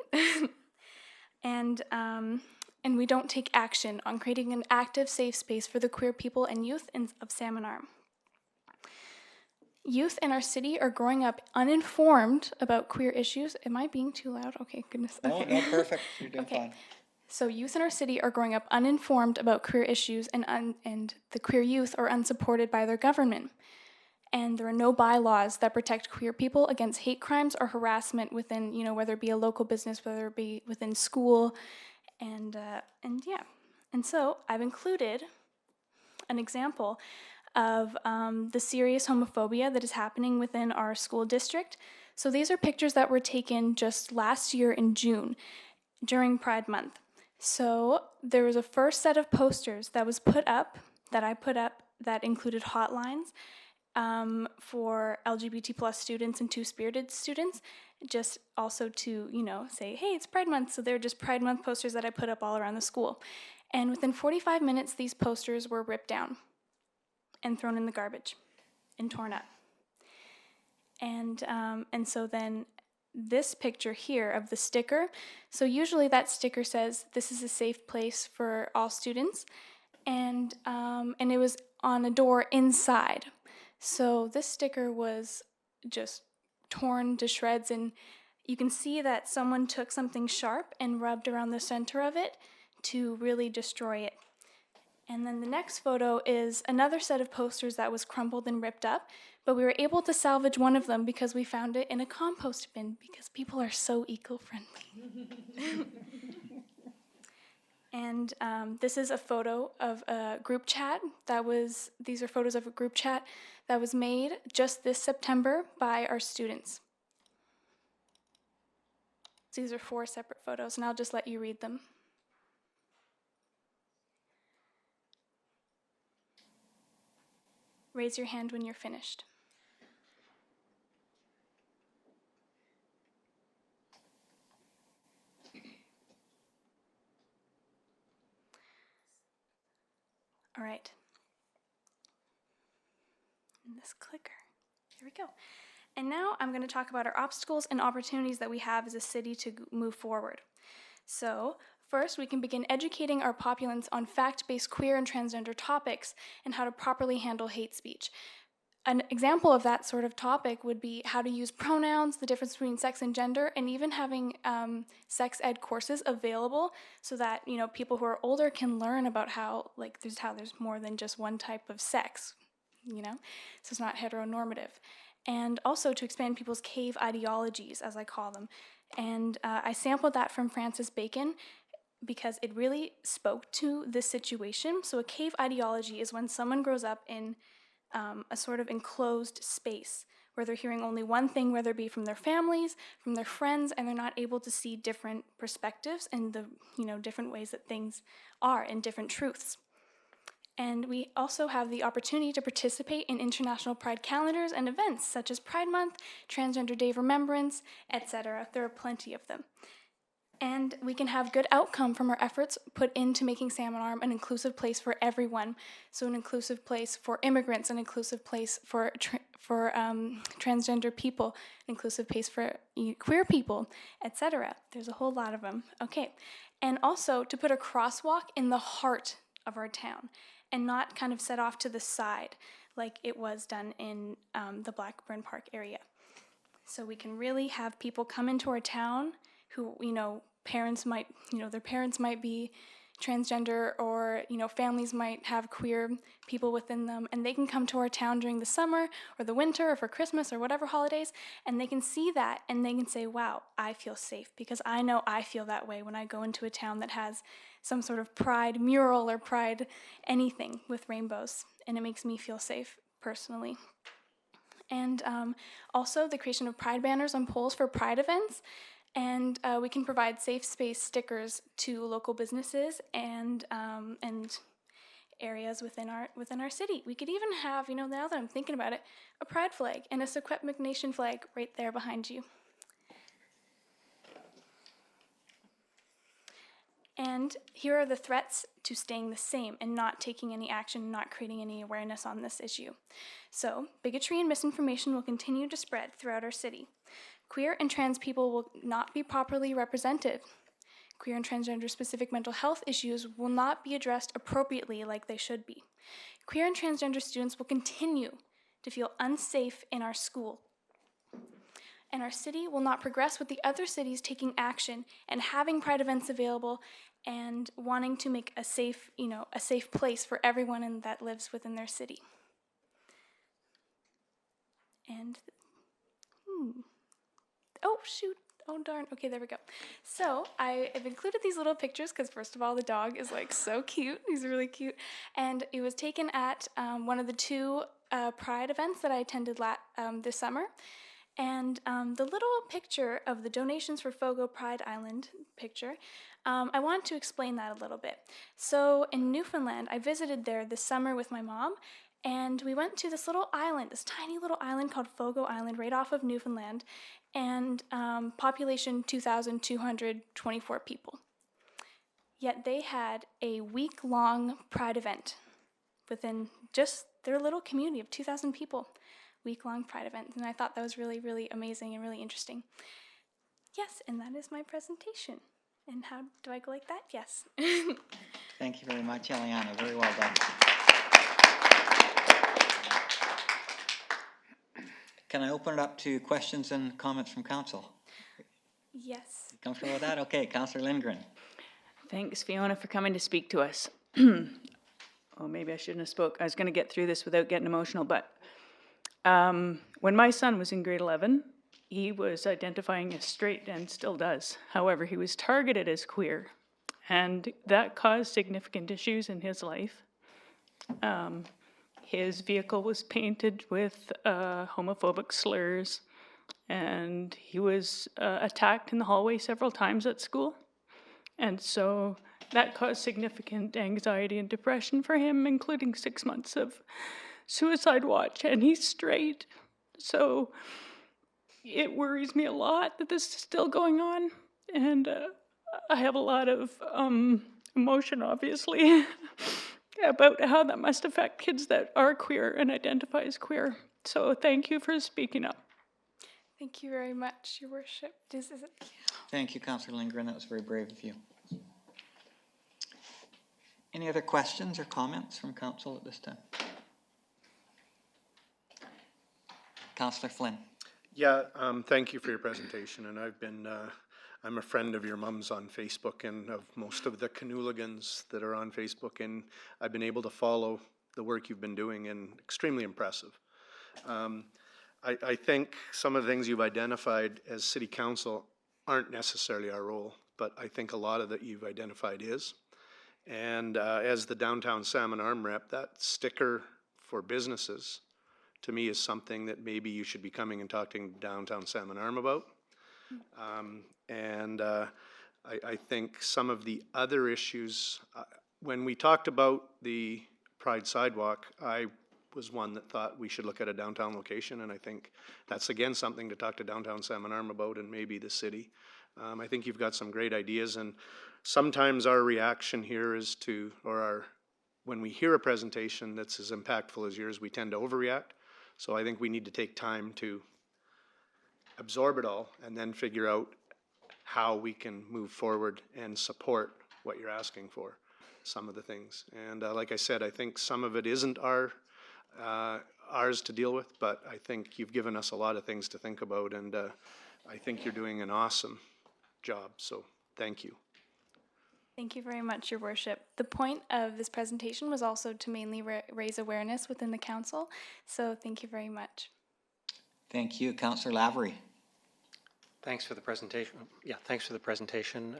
And we don't take action on creating an active, safe space for the queer people and youth of Salmon Arm. Youth in our city are growing up uninformed about queer issues. Am I being too loud? Okay, goodness. Okay. No, perfect. You're doing fine. So youth in our city are growing up uninformed about queer issues, and the queer youth are unsupported by their government. And there are no bylaws that protect queer people against hate crimes or harassment within, whether it be a local business, whether it be within school, and yeah. And so I've included an example of the serious homophobia that is happening within our school district. So these are pictures that were taken just last year in June during Pride Month. So there was a first set of posters that was put up, that I put up, that included hotlines for LGBT+ students and two-spirited students, just also to, say, hey, it's Pride Month. So they're just Pride Month posters that I put up all around the school. And within 45 minutes, these posters were ripped down and thrown in the garbage and torn up. And so then this picture here of the sticker, so usually that sticker says this is a safe place for all students, and it was on a door inside. So this sticker was just torn to shreds, and you can see that someone took something sharp and rubbed around the center of it to really destroy it. And then the next photo is another set of posters that was crumpled and ripped up, but we were able to salvage one of them because we found it in a compost bin, because people are so eco-friendly. And this is a photo of a group chat these are photos of a group chat that was made just this September by our students. These are 4 separate photos, and I'll just let you read them. Raise your hand when you're finished. All right. And this clicker. Here we go. And now I'm going to talk about our obstacles and opportunities that we have as a city to move forward. So, first, we can begin educating our populace on fact-based queer and transgender topics and how to properly handle hate speech. An example of that sort of topic would be how to use pronouns, the difference between sex and gender, and even having sex ed courses available so that, you know, people who are older can learn about how there's more than just one type of sex, you know, so it's not heteronormative. And also to expand people's cave ideologies, as I call them. And I sampled that from Francis Bacon because it really spoke to this situation. So a cave ideology is when someone grows up in a sort of enclosed space where they're hearing only one thing, whether it be from their families, from their friends, and they're not able to see different perspectives and the, you know, different ways that things are and different truths. And we also have the opportunity to participate in international Pride calendars and events such as Pride Month, Transgender Day of Remembrance, etc. There are plenty of them. And we can have good outcome from our efforts put into making Salmon Arm an inclusive place for everyone. So an inclusive place for immigrants, an inclusive place for transgender people, an inclusive place for queer people, etc. There's a whole lot of them. Okay. And also to put a crosswalk in the heart of our town and not kind of set off to the side like it was done in the Blackburn Park area. So we can really have people come into our town who, you know, their parents might be transgender, or, you know, families might have queer people within them, and they can come to our town during the summer or the winter or for Christmas or whatever holidays, and they can see that and they can say, wow, I feel safe, because I know I feel that way when I go into a town that has some sort of pride mural or pride anything with rainbows, and it makes me feel safe personally. And also the creation of pride banners on poles for pride events. And we can provide safe space stickers to local businesses and areas within our city. We could even have, you know, now that I'm thinking about it, a pride flag and a Secwepemc Nation flag right there behind you. And here are the threats to staying the same and not taking any action, not creating any awareness on this issue. So, bigotry and misinformation will continue to spread throughout our city. Queer and trans people will not be properly represented. Queer and transgender specific mental health issues will not be addressed appropriately like they should be. Queer and transgender students will continue to feel unsafe in our school. And our city will not progress with the other cities taking action and having pride events available and wanting to make a safe place for everyone that lives within their city. And, oh, shoot. Oh, darn. Okay, there we go. So I have included these little pictures because, first of all, the dog is, like, so cute. He's really cute. And it was taken at one of the two Pride events that I attended this summer. And the little picture of the donations for Fogo Pride Island picture, I want to explain that a little bit. So in Newfoundland, I visited there this summer with my mom, and we went to this little island, this tiny little island called Fogo Island, right off of Newfoundland, and population 2,224 people. Yet they had a week-long Pride event within just their little community of 2,000 people. Week-long Pride event, and I thought that was really, really amazing and really interesting. Yes, and that is my presentation. And how do I go like that? Yes. Thank you very much, Eliana. Very well done. Can I open it up to questions and comments from council? Yes. Comfortable with that? Okay, Councillor Lindgren. Thanks, Fiona, for coming to speak to us. Oh, maybe I shouldn't have spoke. I was going to get through this without getting emotional, but when my son was in grade 11, he was identifying as straight and still does. However, he was targeted as queer, and that caused significant issues in his life. His vehicle was painted with homophobic slurs, and he was attacked in the hallway several times at school. And so that caused significant anxiety and depression for him, including 6 months of suicide watch, and he's straight. So it worries me a lot that this is still going on, and I have a lot of emotion, obviously, about how that must affect kids that are queer and identify as queer. So thank you for speaking up. Thank you very much, Your Worship. Thank you, Councillor Lindgren. That was very brave of you. Any other questions or comments from council at this time? Councillor Flynn. Yeah, thank you for your presentation, and I'm a friend of your mum's on Facebook and of most of the Canoeligans that are on Facebook, and I've been able to follow the work you've been doing, and extremely impressive. I think some of the things you've identified as City Council aren't necessarily our role, but I think a lot of that you've identified is. And as the downtown Salmon Arm rep, that sticker for businesses, to me, is something that maybe you should be coming and talking to downtown Salmon Arm about. I think some of the other issues, when we talked about the Pride Sidewalk, I was one that thought we should look at a downtown location, and I think that's again something to talk to downtown Salmon Arm about, and maybe the city. I think you've got some great ideas, and sometimes our reaction here is to, when we hear a presentation that's as impactful as yours, we tend to overreact. So I think we need to take time to absorb it all and then figure out how we can move forward and support what you're asking for, some of the things. And like I said, I think some of it isn't ours to deal with, but I think you've given us a lot of things to think about, and I think you're doing an awesome job, so thank you. Thank you very much, Your Worship. The point of this presentation was also to mainly raise awareness within the council, so thank you very much. Thank you, Councillor Lavery. Thanks for the presentation. Yeah, thanks for the presentation.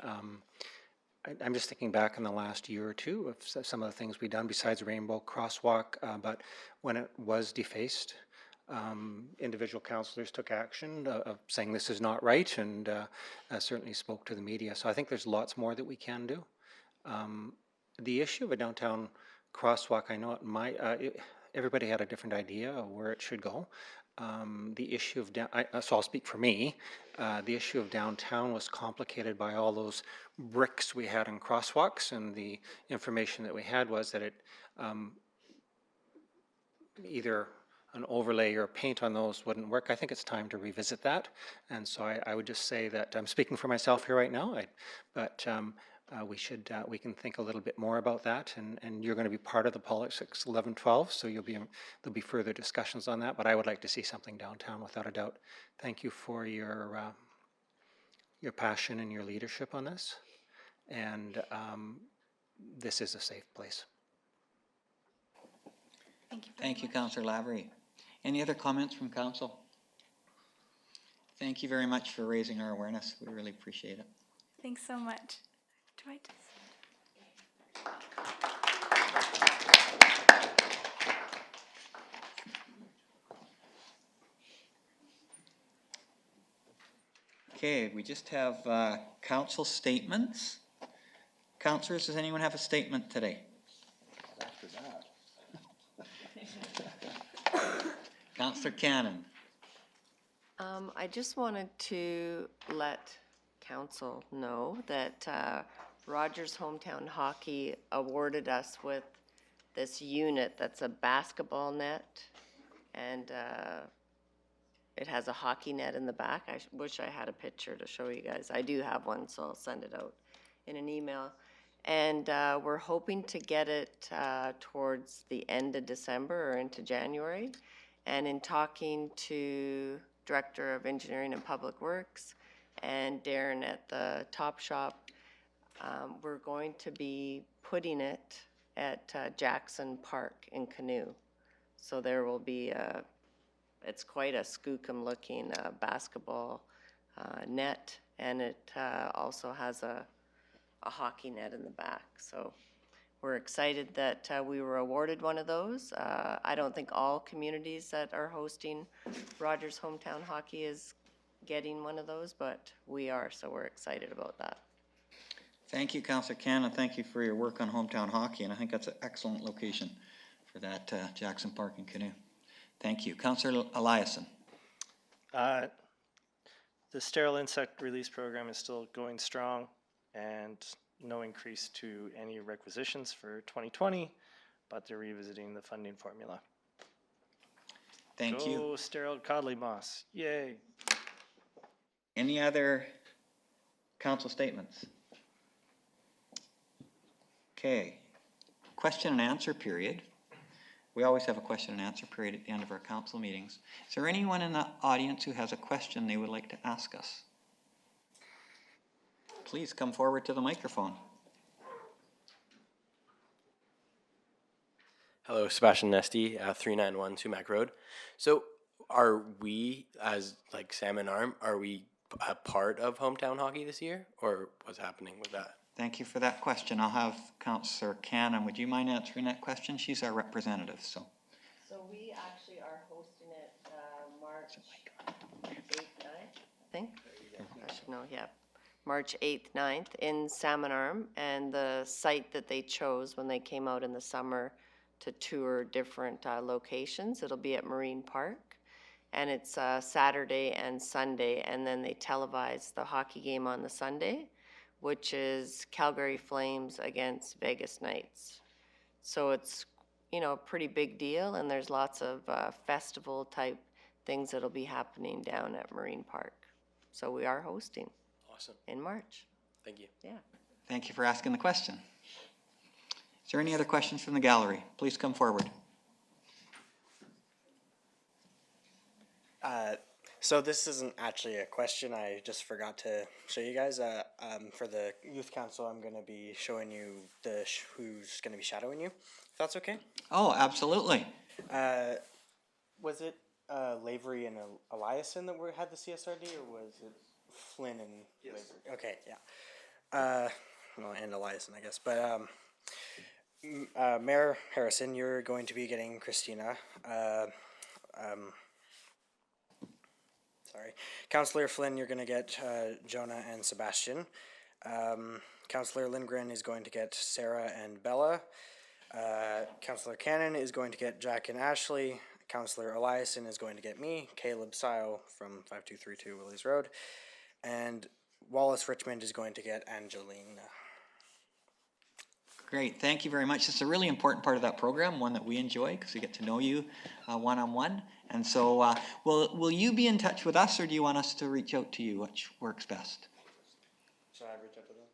I'm just thinking back in the last year or two of some of the things we've done besides Rainbow Crosswalk, but when it was defaced, individual councillors took action of saying this is not right, and certainly spoke to the media. So I think there's lots more that we can do. The issue of a downtown crosswalk, I know everybody had a different idea of where it should go. The issue of, so I'll speak for me, the issue of downtown was complicated by all those bricks we had in crosswalks, and the information that we had was that it either an overlay or paint on those wouldn't work. I think it's time to revisit that, and so I would just say that I'm speaking for myself here right now, we can think a little bit more about that, and you're going to be part of the Politics 11-12, so there'll be further discussions on that, but I would like to see something downtown without a doubt. Thank you for your passion and your leadership on this, and this is a safe place. Thank you, Councillor Lavery. Any other comments from council? Thank you very much for raising our awareness. We really appreciate it. Thanks so much. Do I just... Okay, we just have council statements. Councillors, does anyone have a statement today? After that. Councillor Cannon. I just wanted to let council know that Rogers Hometown Hockey awarded us with this unit that's a basketball net, and it has a hockey net in the back. I wish I had a picture to show you guys. I do have one, so I'll send it out in an email. And we're hoping to get it towards the end of December or into January. And in talking to Director of Engineering and Public Works and Darren at the Top Shop, we're going to be putting it at Jackson Park in Canoe. So there will be it's quite a skookum looking basketball net, and it also has a hockey net in the back. So we're excited that we were awarded one of those. I don't think all communities that are hosting Rogers Hometown Hockey is getting one of those, but we are, so we're excited about that. Thank you, Councillor Cannon. Thank you for your work on hometown hockey, and I think that's an excellent location for that Jackson Park and Canoe. Thank you. Councillor Eliason. The sterile insect release program is still going strong, and no increase to any requisitions for 2020, but they're revisiting the funding formula. Thank you. Go sterile codley moss. Yay. Any other council statements? Okay. Question and answer period. We always have a question and answer period at the end of our council meetings. Is there anyone in the audience who has a question they would like to ask us? Please come forward to the microphone. Hello, Sebastian Nesty, 391 Sumac Road. So are we, as like Salmon Arm, are we a part of hometown hockey this year, or what's happening with that? Thank you for that question. I'll have Councillor Cannon. Would you mind answering that question? She's our representative, so. So we actually are hosting it March 8th, 9th, I think. I should know, yeah. March 8th, 9th in Salmon Arm, and the site that they chose when they came out in the summer to tour different locations, it'll be at Marine Park. And it's Saturday and Sunday, and then they televise the hockey game on the Sunday, which is Calgary Flames against Vegas Knights. So it's, you know, a pretty big deal, and there's lots of festival type things that'll be happening down at Marine Park. So we are hosting. Awesome. In March. Thank you. Yeah. Thank you for asking the question. Is there any other questions from the gallery? Please come forward. So this isn't actually a question. I just forgot to show you guys. For the youth council, I'm going to be showing you who's going to be shadowing you. If that's okay. Oh, absolutely. Was it Lavery and Eliason that had the CSRD, or was it Flynn and Lavery? Okay, yeah. Well, and Eliason, I guess. But Mayor Harrison, you're going to be getting Christina. Sorry. Councillor Flynn, you're going to get Jonah and Sebastian. Councillor Lindgren is going to get Sarah and Bella. Councillor Cannon is going to get Jack and Ashley. Councillor Eliason is going to get me, Caleb Sile from 5232 Willies Road. And Wallace Richmond is going to get Angelina. Great, thank you very much. It's a really important part of that program, one that we enjoy because we get to know you one-on-one. And so will you be in touch with us, or do you want us to reach out to you? Which works best? Should I reach out to them?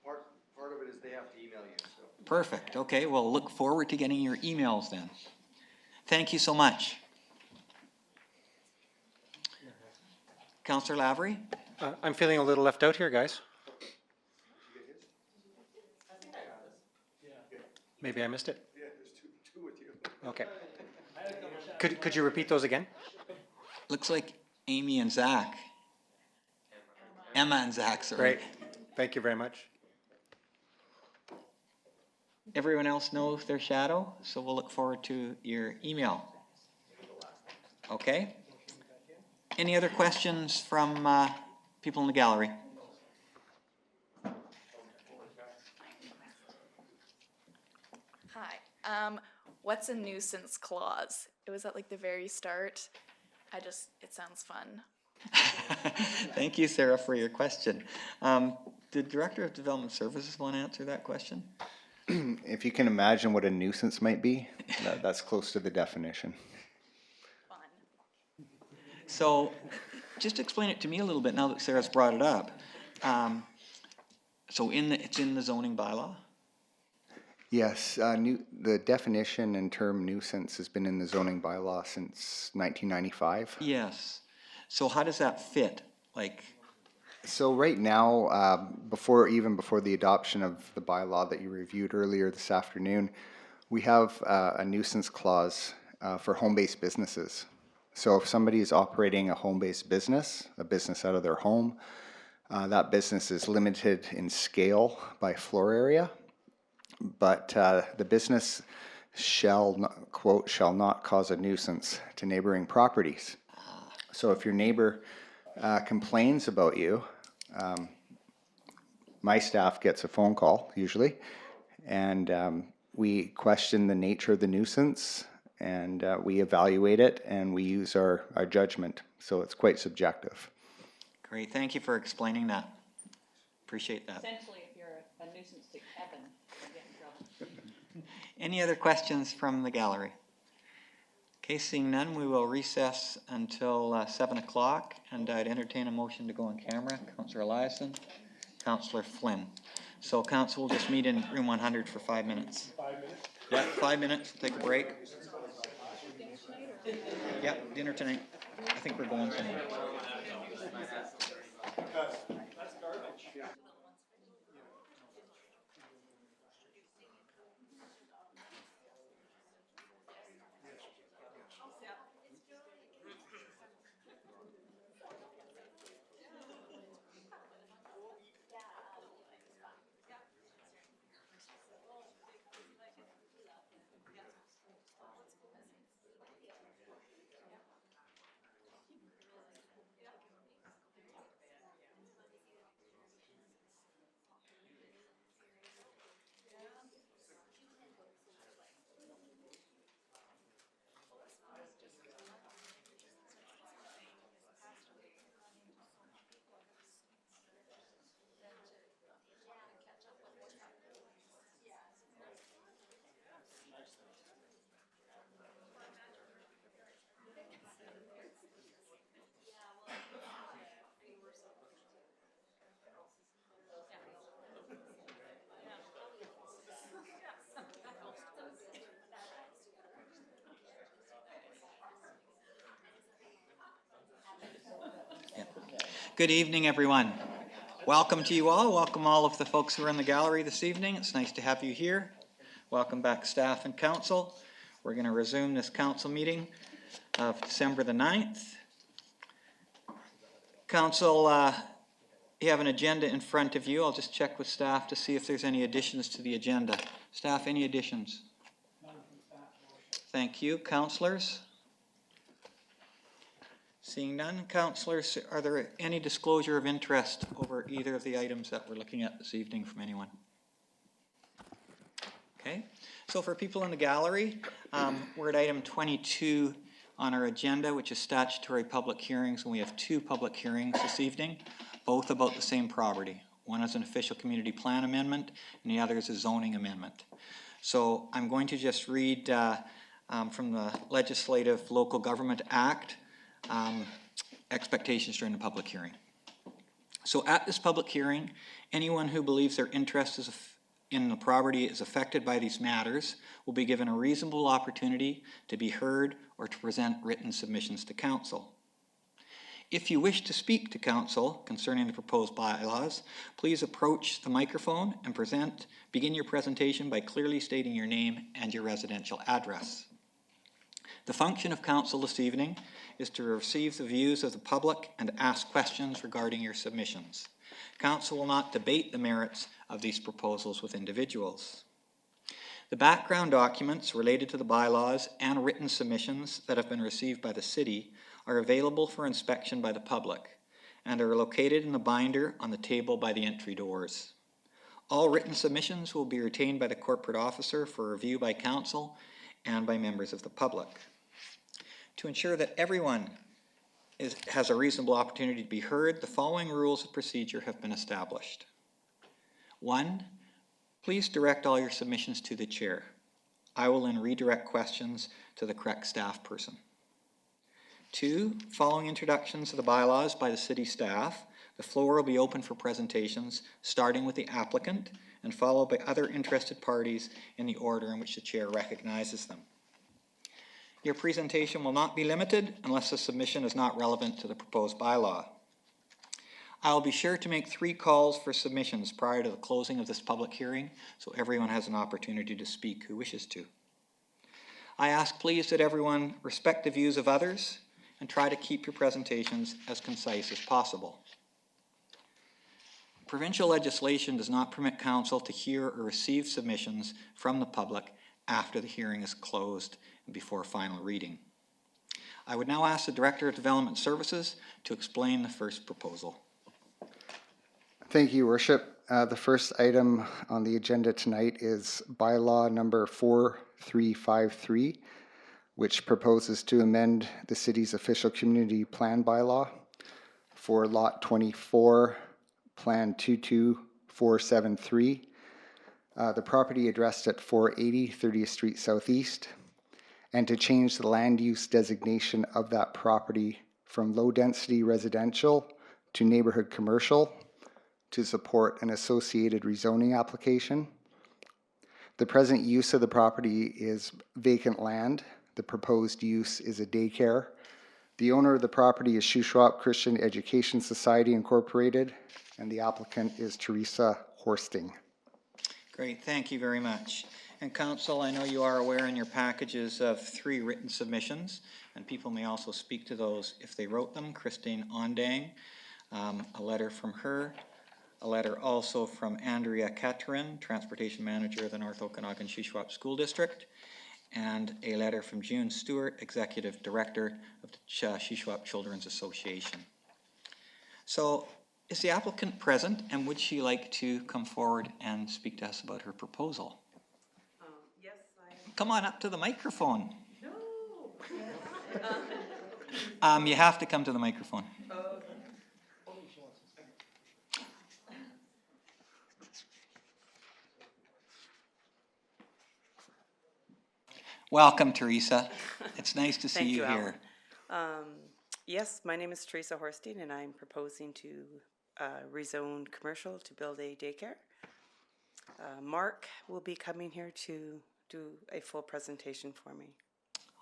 Part of it is they have to email you. So. Perfect. Okay, well, look forward to getting your emails then. Thank you so much. Councillor Lavery? I'm feeling a little left out here, guys. Maybe I missed it. Yeah, there's two with you. Okay. Could you repeat those again? Looks like Amy and Zach. Emma and Zach, sorry. Great. Thank you very much. Everyone else knows their shadow, so we'll look forward to your email. Okay. Any other questions from people in the gallery? Hi. What's a nuisance clause? It was at like the very start. It sounds fun. Thank you, Sarah, for your question. The Director of Development Services want to answer that question? If you can imagine what a nuisance might be, that's close to the definition. Fun. So just explain it to me a little bit now that Sarah's brought it up. So it's in the zoning bylaw? Yes, the definition and term nuisance has been in the zoning bylaw since 1995. Yes. So how does that fit? So right now, before the adoption of the bylaw that you reviewed earlier this afternoon, we have a nuisance clause for home-based businesses. So if somebody is operating a home-based business, a business out of their home, that business is limited in scale by floor area, but the business shall not cause a nuisance to neighboring properties. So if your neighbor complains about you, my staff gets a phone call usually, and we question the nature of the nuisance, and we evaluate it, and we use our judgment. So it's quite subjective. Great, thank you for explaining that. Appreciate that. Essentially, if you're a nuisance to Kevin, you get in trouble. Any other questions from the gallery? Okay, seeing none, we will recess until 7 o'clock, and I'd entertain a motion to go on camera. Councillor Eliason, Councillor Flynn. So council will just meet in room 100 for 5 minutes. 5 minutes? Yeah, 5 minutes, take a break. Yeah, dinner tonight. I think we're going somewhere. Good evening, everyone. Welcome to you all. Welcome all of the folks who are in the gallery this evening. It's nice to have you here. Welcome back, staff and council. We're going to resume this council meeting of December the 9th. Council, you have an agenda in front of you. I'll just check with staff to see if there's any additions to the agenda. Staff, any additions? Thank you. Councillors? Seeing none, councillors, are there any disclosure of interest over either of the items that we're looking at this evening from anyone? Okay, so for people in the gallery, we're at item 22 on our agenda, which is statutory public hearings, and we have 2 public hearings this evening, both about the same property. One is an official community plan amendment, and the other is a zoning amendment. So I'm going to just read from the Legislative Local Government Act, expectations during the public hearing. So at this public hearing, anyone who believes their interest in the property is affected by these matters will be given a reasonable opportunity to be heard or to present written submissions to council. If you wish to speak to council concerning the proposed bylaws, please approach the microphone and begin your presentation by clearly stating your name and your residential address. The function of council this evening is to receive the views of the public and ask questions regarding your submissions. Council will not debate the merits of these proposals with individuals. The background documents related to the bylaws and written submissions that have been received by the city are available for inspection by the public and are located in the binder on the table by the entry doors. All written submissions will be retained by the corporate officer for review by council and by members of the public. To ensure that everyone has a reasonable opportunity to be heard, the following rules of procedure have been established. 1, please direct all your submissions to the chair. I will then redirect questions to the correct staff person. 2, following introductions of the bylaws by the city staff, the floor will be open for presentations, starting with the applicant and followed by other interested parties in the order in which the chair recognizes them. Your presentation will not be limited unless the submission is not relevant to the proposed bylaw. I will be sure to make 3 calls for submissions prior to the closing of this public hearing, so everyone has an opportunity to speak who wishes to. I ask please that everyone respect the views of others and try to keep your presentations as concise as possible. Provincial legislation does not permit council to hear or receive submissions from the public after the hearing is closed and before final reading. I would now ask the Director of Development Services to explain the first proposal. Thank you, Worship. The first item on the agenda tonight is bylaw number 4353, which proposes to amend the city's official community plan bylaw for lot 24, plan 22473. The property addressed at 480 30th Street Southeast, and to change the land use designation of that property from low-density residential to neighborhood commercial to support an associated rezoning application. The present use of the property is vacant land. The proposed use is a daycare. The owner of the property is Shuswap Christian Education Society Incorporated, and the applicant is Teresa Horsting. Great, thank you very much. And Council, I know you are aware in your packages of 3 written submissions, and people may also speak to those if they wrote them. Christine Ondang, a letter from her, a letter also from Andrea Catrin, Transportation Manager of the North Okanagan Shuswap School District, and a letter from June Stewart, Executive Director of the Shuswap Children's Association. So, is the applicant present, and would she like to come forward and speak to us about her proposal? Yes, I am. Come on up to the microphone. No. You have to come to the microphone. Okay. Welcome, Teresa. It's nice to see Thank you Alan. here. Yes, my name is Teresa Horstein, and I'm proposing to rezone commercial to build a daycare. Mark will be coming here to do a full presentation for me.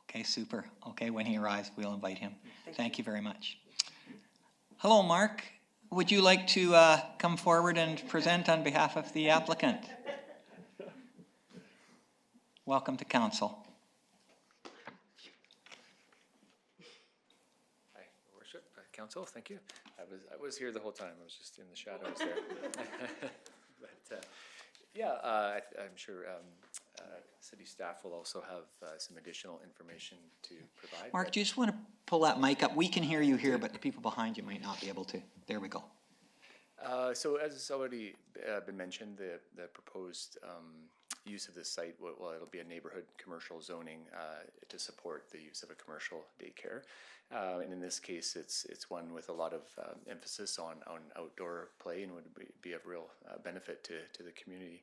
Okay, super. Okay, when he arrives, we'll invite him. Thank you very much. Hello, Mark. Would you like to come forward and present on behalf of the applicant? Welcome to council. Worship, Council, thank you. I was here the whole time. I was just in the shadows there. But I'm sure city staff will also have some additional information to provide. Mark, do you just want to pull that mic up? We can hear you here, but the people behind you might not be able to. There we go. So as has already been mentioned, the proposed use of this site, well, it'll be a neighborhood commercial zoning to support the use of a commercial daycare. And in this case, it's one with a lot of emphasis on outdoor play and would be of real benefit to the community.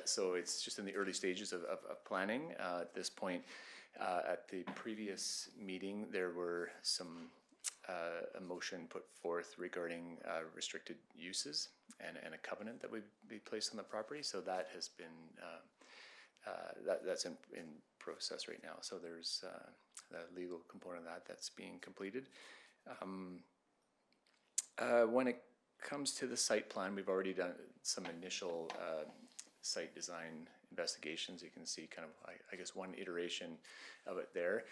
So it's just in the early stages of planning. At this point, at the previous meeting, there were some a motion put forth regarding restricted uses and a covenant that would be placed on the property. So that has been that's in process right now. So there's the legal component of that's being completed. When it comes to the site plan, we've already done some initial site design investigations. You can see kind of, I guess, one iteration of it there.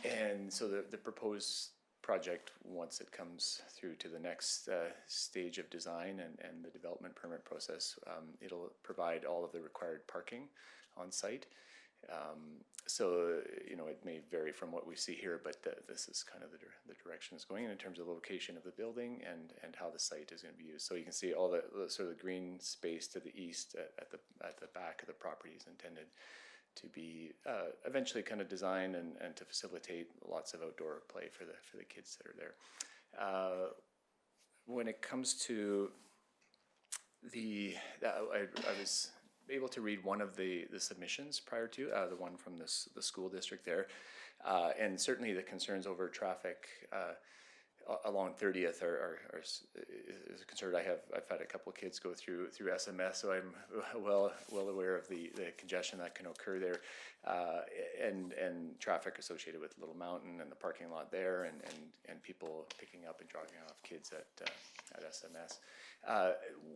And so the proposed project, once it comes through to the next stage of design and the development permit process, it'll provide all of the required parking on site. So, it may vary from what we see here, but this is kind of the direction it's going in terms of location of the building and how the site is going to be used. So you can see all the sort of the green space to the east at the back of the property is intended to be eventually kind of designed and to facilitate lots of outdoor play for the kids that are there. When it comes to I was able to read one of the submissions prior to the one from the school district there, and certainly the concerns over traffic along 30th is a concern. I've had a couple of kids go through SMS, so I'm well aware of the congestion that can occur there, and traffic associated with Little Mountain and the parking lot there, and people picking up and dropping off kids at SMS.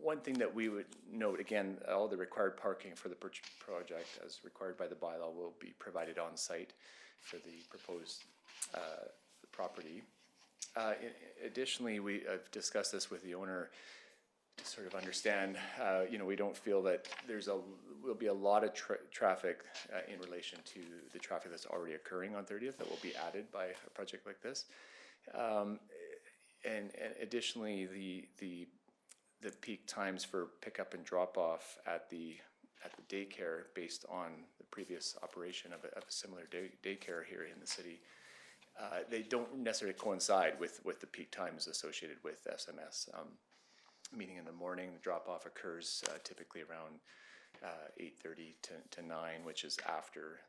One thing that we would note, again, all the required parking for the project as required by the bylaw will be provided on site for the proposed property. Additionally, I've discussed this with the owner to sort of understand, we don't feel that will be a lot of traffic in relation to the traffic that's already occurring on 30th that will be added by a project like this. and additionally, the peak times for pickup and drop off at the daycare, based on the previous operation of a similar daycare here in the city, they don't necessarily coincide with the peak times associated with SMS. Meaning in the morning, the drop off occurs typically around 8:30 to 9, which is after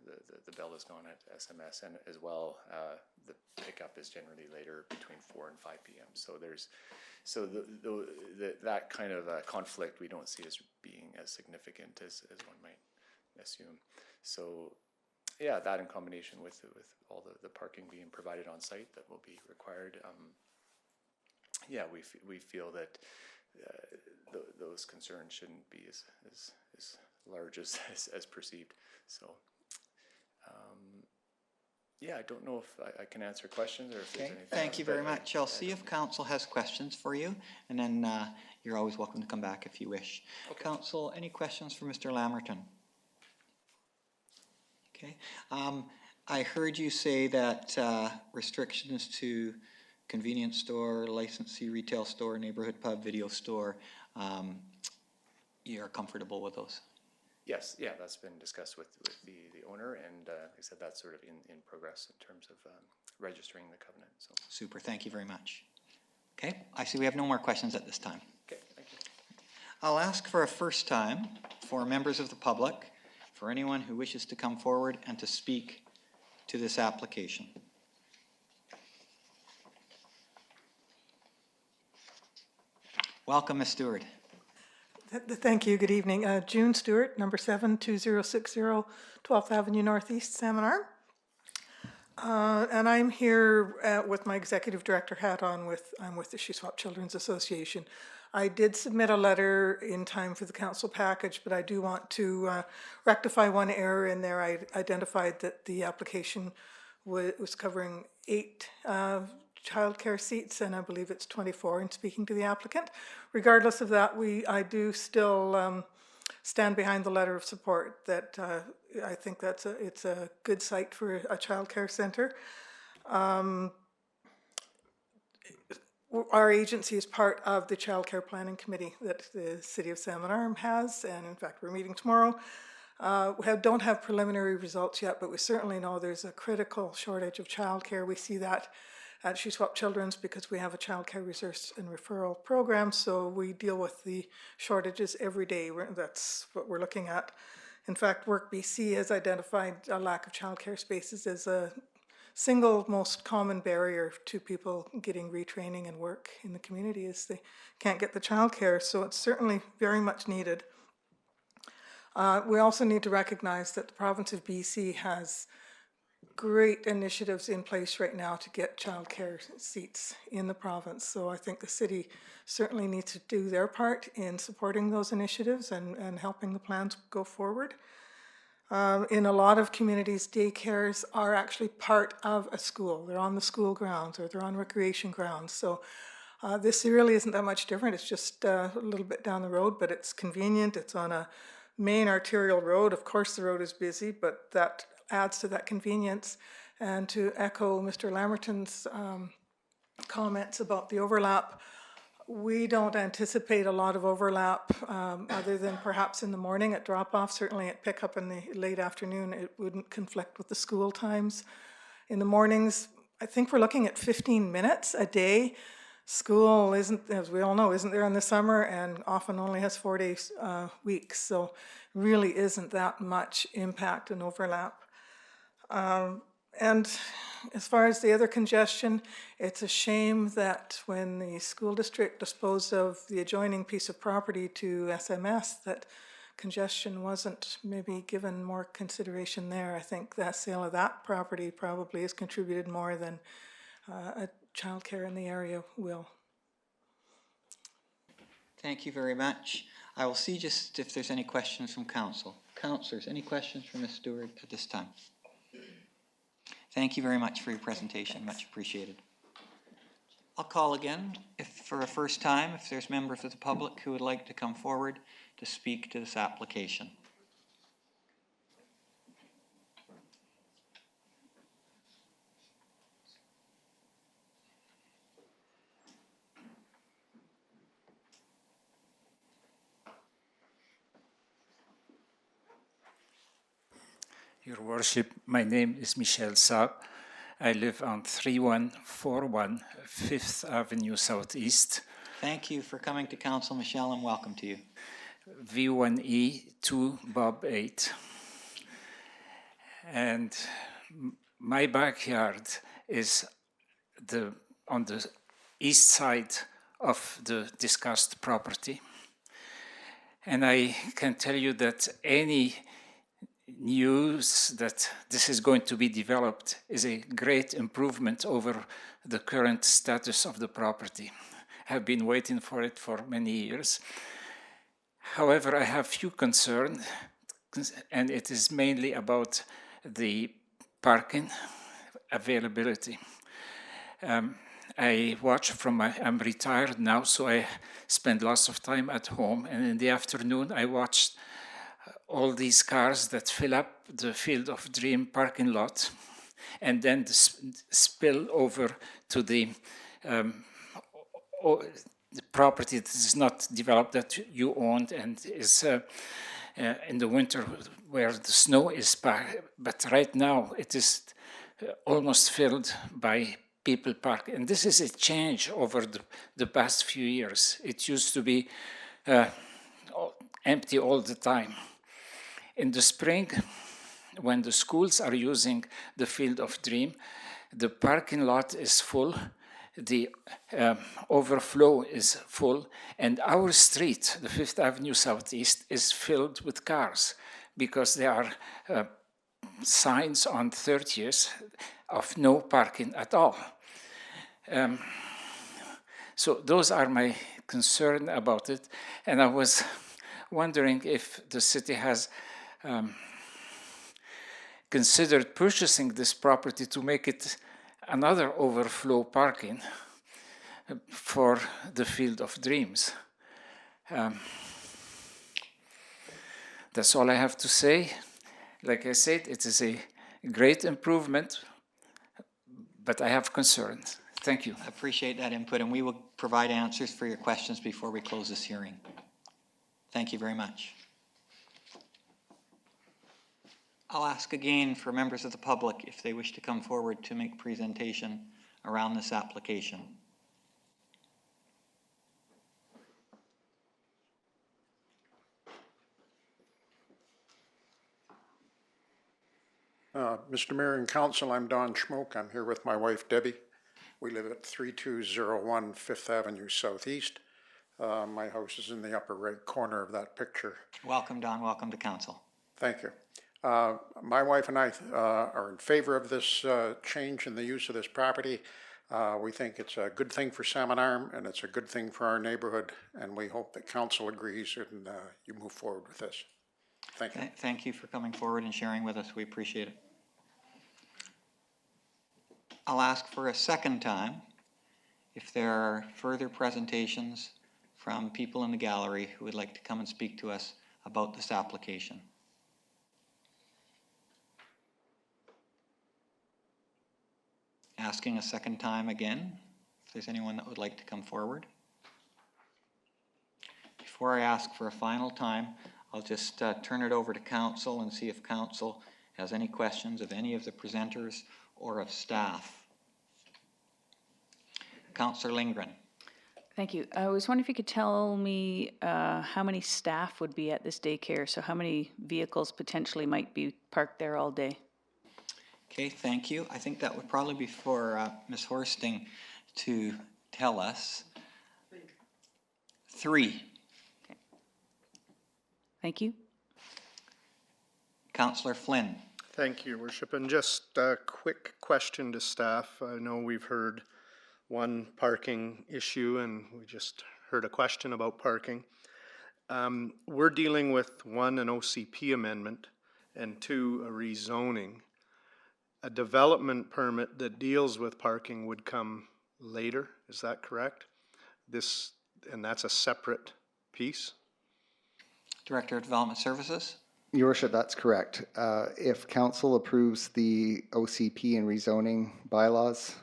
the bell is gone at SMS, and as well the pickup is generally later, between 4 and 5 p.m. So that kind of conflict we don't see as being as significant as one might assume. So yeah, that in combination with all the parking being provided on site that will be required, yeah, we feel that those concerns shouldn't be as large as perceived. So yeah, I don't know if I can answer questions or if there's anything. Thank you very much. I'll see if council has questions for you, and then you're always welcome to come back if you wish. Okay. Council, any questions for Mr. Lamerton? Okay. I heard you say that restrictions to convenience store, licensee retail store, neighborhood pub, video store, you're comfortable with those? Yes, yeah, that's been discussed with the owner, and like I said, that's sort of in progress in terms of registering the covenant. So. Super, thank you very much. Okay, I see we have no more questions at this time. Okay, thank you. I'll ask for a first time for members of the public, for anyone who wishes to come forward and to speak to this application. Welcome, Ms. Stewart. Thank you. Good evening. June Stewart, number 7, 2060 12th Avenue Northeast, Salmon Arm. And I'm here with my executive director hat on. I'm with the Shuswap Children's Association. I did submit a letter in time for the council package, but I do want to rectify one error in there. I identified that the application was covering 8 childcare seats, and I believe it's 24 in speaking to the applicant. Regardless of that, I do still stand behind the letter of support that I think it's a good site for a childcare center. Our agency is part of the childcare planning committee that the City of Salmon Arm has, and in fact we're meeting tomorrow. We don't have preliminary results yet, but we certainly know there's a critical shortage of childcare. We see that at Shuswap Children's because we have a childcare resource and referral program, so we deal with the shortages every day. That's what we're looking at. In fact, Work BC has identified a lack of childcare spaces as a single most common barrier to people getting retraining and work in the community, is they can't get the childcare, so it's certainly very much needed. We also need to recognize that the province of BC has great initiatives in place right now to get childcare seats in the province. So I think the city certainly needs to do their part in supporting those initiatives and helping the plans go forward. In a lot of communities, daycares are actually part of a school. They're on the school grounds or they're on recreation grounds. So this really isn't that much different. It's just a little bit down the road, but it's convenient. It's on a main arterial road. Of course, the road is busy, but that adds to that convenience. And to echo Mr. Lamerton's comments about the overlap, we don't anticipate a lot of overlap other than perhaps in the morning at drop-off. Certainly at pickup in the late afternoon, it wouldn't conflict with the school times. In the mornings, I think we're looking at 15 minutes a day. School isn't, as we all know, isn't there in the summer and often only has 4 days weeks. So really isn't that much impact and overlap. And as far as the other congestion, it's a shame that when the school district disposed of the adjoining piece of property to SMS, that congestion wasn't maybe given more consideration there. I think that sale of that property probably has contributed more than a childcare in the area will. Thank you very much. I will see just if there's any questions from council. Councillors, any questions for Ms. Stewart at this time? Thank you very much for your presentation. Much appreciated. I'll call again for a first time if there's members of the public who would like to come forward to speak to this application. Your Worship, my name is Michel Saab. I live on 3141 5th Avenue Southeast. Thank you for coming to council, Michelle, and welcome to you. V1E 2 Bob 8. And my backyard is on the east side of the discussed property. And I can tell you that any news that this is going to be developed is a great improvement over the current status of the property. I have been waiting for it for many years. However, I have few concerns, and it is mainly about the parking availability. I watch I'm retired now, so I spend lots of time at home, and in the afternoon I watched all these cars that fill up the Field of Dream parking lot, and then spill over to the property that is not developed that you owned and is in the winter where the snow is packed. But right now it is almost filled by people park. And this is a change over the past few years. It used to be empty all the time. In the spring, when the schools are using the Field of Dream, the parking lot is full, the overflow is full, and our street, the 5th Avenue Southeast, is filled with cars because there are signs on 30th of no parking at all. So those are my concern about it, and I was wondering if the city has considered purchasing this property to make it another overflow parking for the Field of Dreams. That's all I have to say. Like I said, it is a great improvement, but I have concerns. Thank you. I appreciate that input, and we will provide answers for your questions before we close this hearing. Thank you very much. I'll ask again for members of the public if they wish to come forward to make presentation around this application. Mr. Mayor and Council, I'm Don Schmoke. I'm here with my wife Debbie. We live at 3201 5th Avenue Southeast. My house is in the upper right corner of that picture. Welcome, Don. Welcome to council. Thank you. My wife and I are in favor of this change in the use of this property. We think it's a good thing for Salmon Arm, and it's a good thing for our neighborhood, and we hope that council agrees and you move forward with this. Thank you. Thank you for coming forward and sharing with us. We appreciate it. I'll ask for a second time if there are further presentations from people in the gallery who would like to come and speak to us about this application. Asking a second time again, if there's anyone that would like to come forward. Before I ask for a final time, I'll just turn it over to council and see if council has any questions of any of the presenters or of staff. Councillor Lindgren. Thank you. I was wondering if you could tell me how many staff would be at this daycare, so how many vehicles potentially might be parked there all day? Okay, thank you. I think that would probably be for Ms. Horsting to tell us. 3. Okay. Thank you. Councillor Flynn. Thank you, Your Worship. And just a quick question to staff. I know we've heard one parking issue and we just heard a question about parking. We're dealing with 1, an OCP amendment, and 2, a rezoning. A development permit that deals with parking would come later, is that correct? And that's a separate piece? Director of Development Services. Your Worship, that's correct. If council approves the OCP and rezoning bylaws,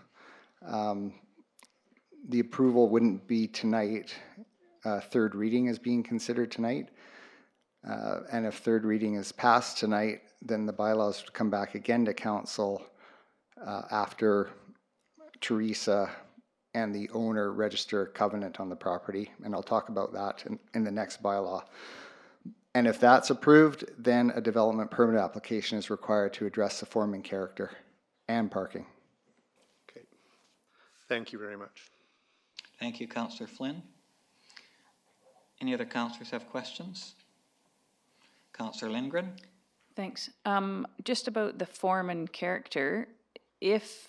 the approval wouldn't be tonight. Third reading is being considered tonight. And if third reading is passed tonight, then the bylaws would come back again to council after Teresa and the owner register a covenant on the property. And I'll talk about that in the next bylaw. And if that's approved, then a development permit application is required to address the form and character and parking. Okay. Thank you very much. Thank you, Councillor Flynn. Any other councillors have questions? Councillor Lindgren? Thanks. Just about the form and character, if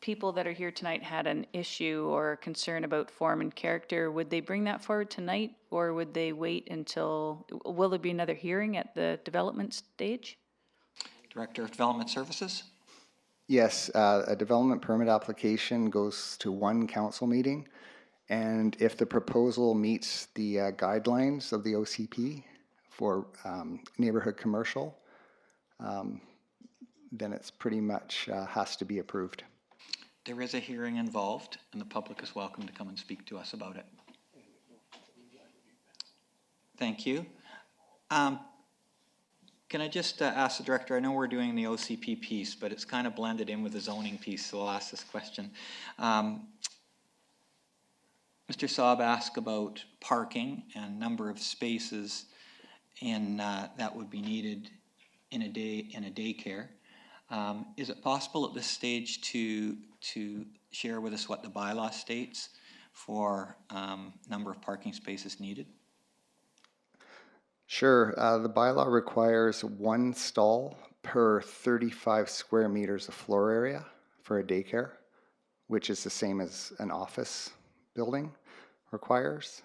people that are here tonight had an issue or a concern about form and character, would they bring that forward tonight, or would they wait until, will there be another hearing at the development stage? Director of Development Services? Yes, a development permit application goes to one council meeting, and if the proposal meets the guidelines of the OCP for neighborhood commercial, then it's pretty much has to be approved. There is a hearing involved, and the public is welcome to come and speak to us about it. Thank you. Can I just ask the director, I know we're doing the OCP piece, but it's kind of blended in with the zoning piece, so I'll ask this question. Mr. Saab asked about parking and number of spaces that would be needed in a daycare. Is it possible at this stage to share with us what the bylaw states for number of parking spaces needed? Sure. The bylaw requires one stall per 35 square meters of floor area for a daycare, which is the same as an office building requires.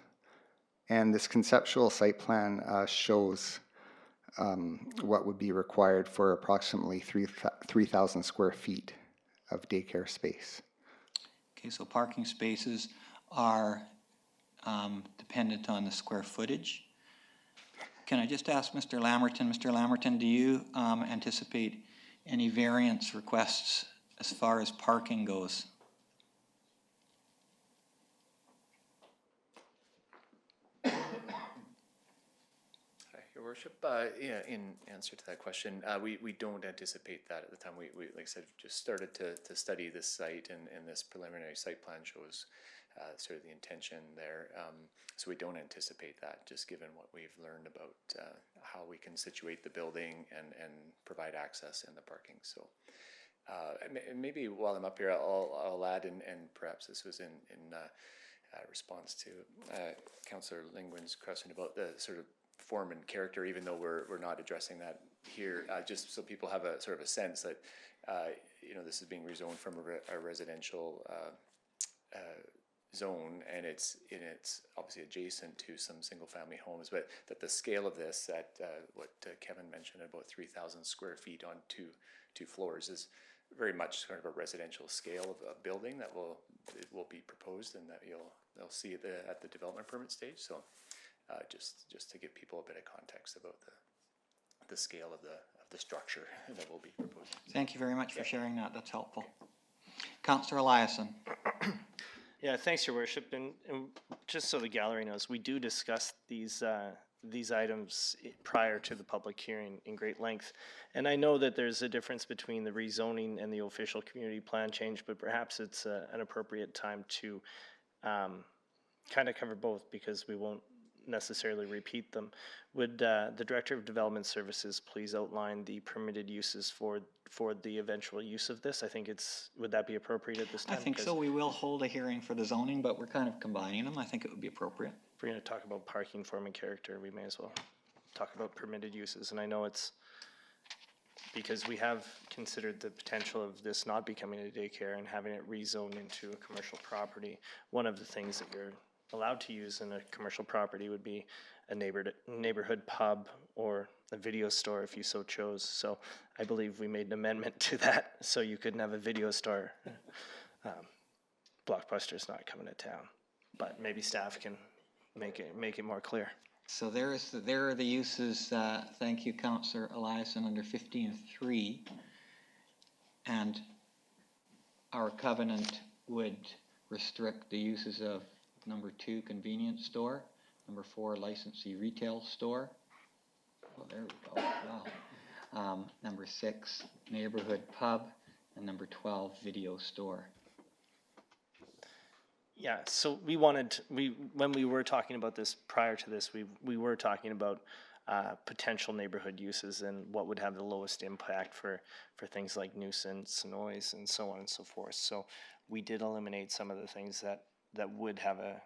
And this conceptual site plan shows what would be required for approximately 3,000 square feet of daycare space. Okay, so parking spaces are dependent on the square footage. Can I just ask Mr. Lamberton? Mr. Lamberton, do you anticipate any variance requests as far as parking goes? Your Worship, yeah, in answer to that question, we don't anticipate that at the time. We like I said, just started to study this site, and this preliminary site plan shows sort of the intention there. So we don't anticipate that, just given what we've learned about how we can situate the building and provide access and the parking. So maybe while I'm up here, I'll add, and perhaps this was in response to Councillor Lindgren's question about the sort of form and character, even though we're not addressing that here, just so people have a sort of a sense that this is being rezoned from a residential zone, and it's obviously adjacent to some single-family homes, but that the scale of this, at what Kevin mentioned, about 3,000 square feet on two floors, is very much sort of a residential scale of a building that will be proposed, and that they'll see at the development permit stage. So just to give people a bit of context about the scale of the structure that we'll be proposing. Thank you very much for sharing that. That's helpful. Councillor Eliason. Yeah, thanks, Your Worship. And just so the gallery knows, we do discuss these items prior to the public hearing in great length. And I know that there's a difference between the rezoning and the official community plan change, but perhaps it's an appropriate time to kind of cover both, because we won't necessarily repeat them. Would the Director of Development Services please outline the permitted uses for the eventual use of this? I think would that be appropriate at this time? I think so. We will hold a hearing for the zoning, but we're kind of combining them. I think it would be appropriate. If we're going to talk about parking, form, and character, we may as well talk about permitted uses. And I know it's because we have considered the potential of this not becoming a daycare and having it rezoned into a commercial property. One of the things that you're allowed to use in a commercial property would be a neighborhood pub or a video store if you so chose. So I believe we made an amendment to that so you couldn't have a video store. Blockbuster's not coming to town, but maybe staff can make it more clear. So there are the uses, thank you, Councillor Eliason, under 15.3, and our covenant would restrict the uses of number 2, convenience store, number 4, licensee retail store, Oh, there we go, wow. Number 6, neighborhood pub, and number 12, video store. Yeah, so when we were talking about this prior to this, we were talking about potential neighborhood uses and what would have the lowest impact for things like nuisance, noise, and so on and so forth. So we did eliminate some of the things that would have a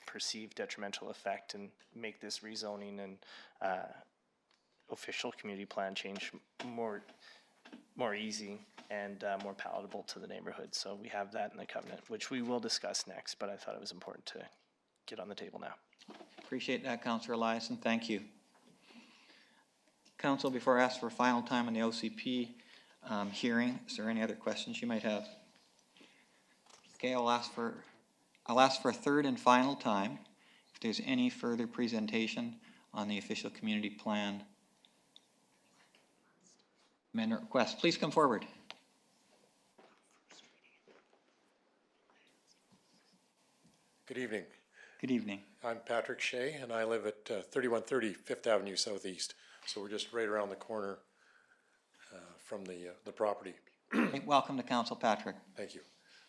perceived detrimental effect and make this rezoning and official community plan change more easy and more palatable to the neighborhood. So we have that in the covenant, which we will discuss next, but I thought it was important to get on the table now. Appreciate that, Councillor Eliason. Thank you. Council, before I ask for a final time on the OCP hearing, is there any other questions you might have? Okay, I'll ask for a third and final time if there's any further presentation on the official community plan amendment request. Please come forward. Good evening. Good evening. I'm Patrick Shea, and I live at 3130 Fifth Avenue Southeast. So we're just right around the corner from the property. Welcome to Council, Patrick. Thank you.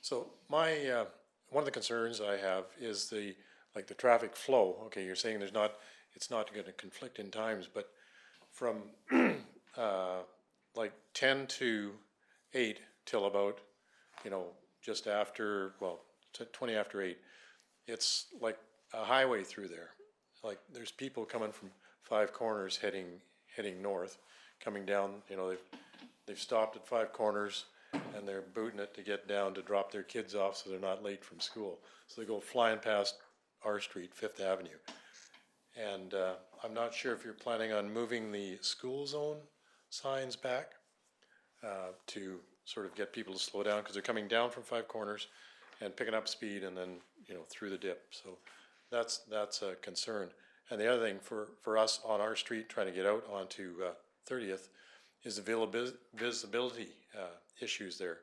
So my one of the concerns I have is the traffic flow. Okay, you're saying it's not going to conflict in times, but from like 10 to 8 till about, just after, 20 after 8, it's like a highway through there. Like there's people coming from Five Corners heading north, coming down, they've stopped at Five Corners and they're booting it to get down to drop their kids off so they're not late from school. So they go flying past our street, Fifth Avenue. And I'm not sure if you're planning on moving the school zone signs back to sort of get people to slow down, because they're coming down from Five Corners and picking up speed and then, through the dip. So that's a concern. And the other thing for us on our street trying to get out onto 30th is the visibility issues there.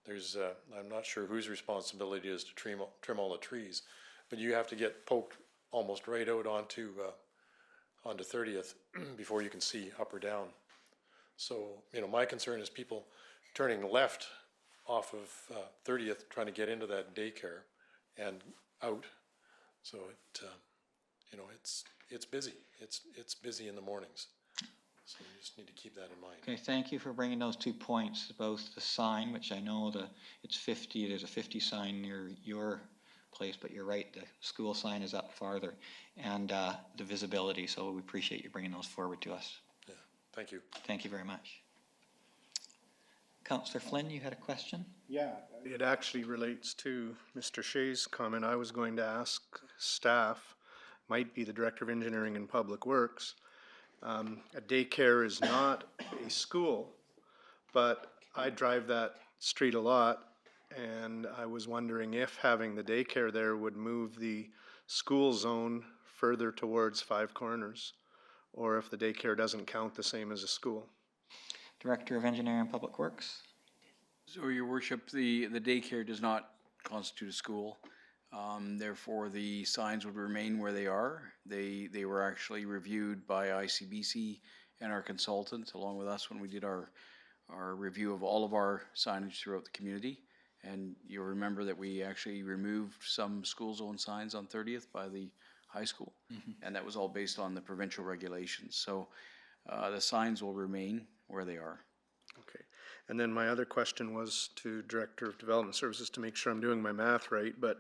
There's, I'm not sure whose responsibility it is to trim all the trees, but you have to get poked almost right out onto 30th before you can see up or down. So, my concern is people turning left off of 30th trying to get into that daycare and out. So it's busy. It's busy in the mornings. So you just need to keep that in mind. Okay, thank you for bringing those 2 points, both the sign, which I know it's 50, there's a 50 sign near your place, but you're right, the school sign is up farther, and the visibility, so we appreciate you bringing those forward to us. Yeah, thank you. Thank you very much. Councillor Flynn, you had a question? Yeah, it actually relates to Mr. Shea's comment. I was going to ask staff, might be the Director of Engineering and Public Works. A daycare is not a school, but I drive that street a lot, and I was wondering if having the daycare there would move the school zone further towards Five Corners, or if the daycare doesn't count the same as a school. Director of Engineering and Public Works. So, Your Worship, the daycare does not constitute a school. Therefore, the signs would remain where they are. They were actually reviewed by ICBC and our consultant, along with us, when we did our review of all of our signage throughout the community. And you'll remember that we actually removed some school zone signs on 30th by the high school. And that was all based on the provincial regulations. So the signs will remain where they are. Okay. And then my other question was to Director of Development Services to make sure I'm doing my math right, but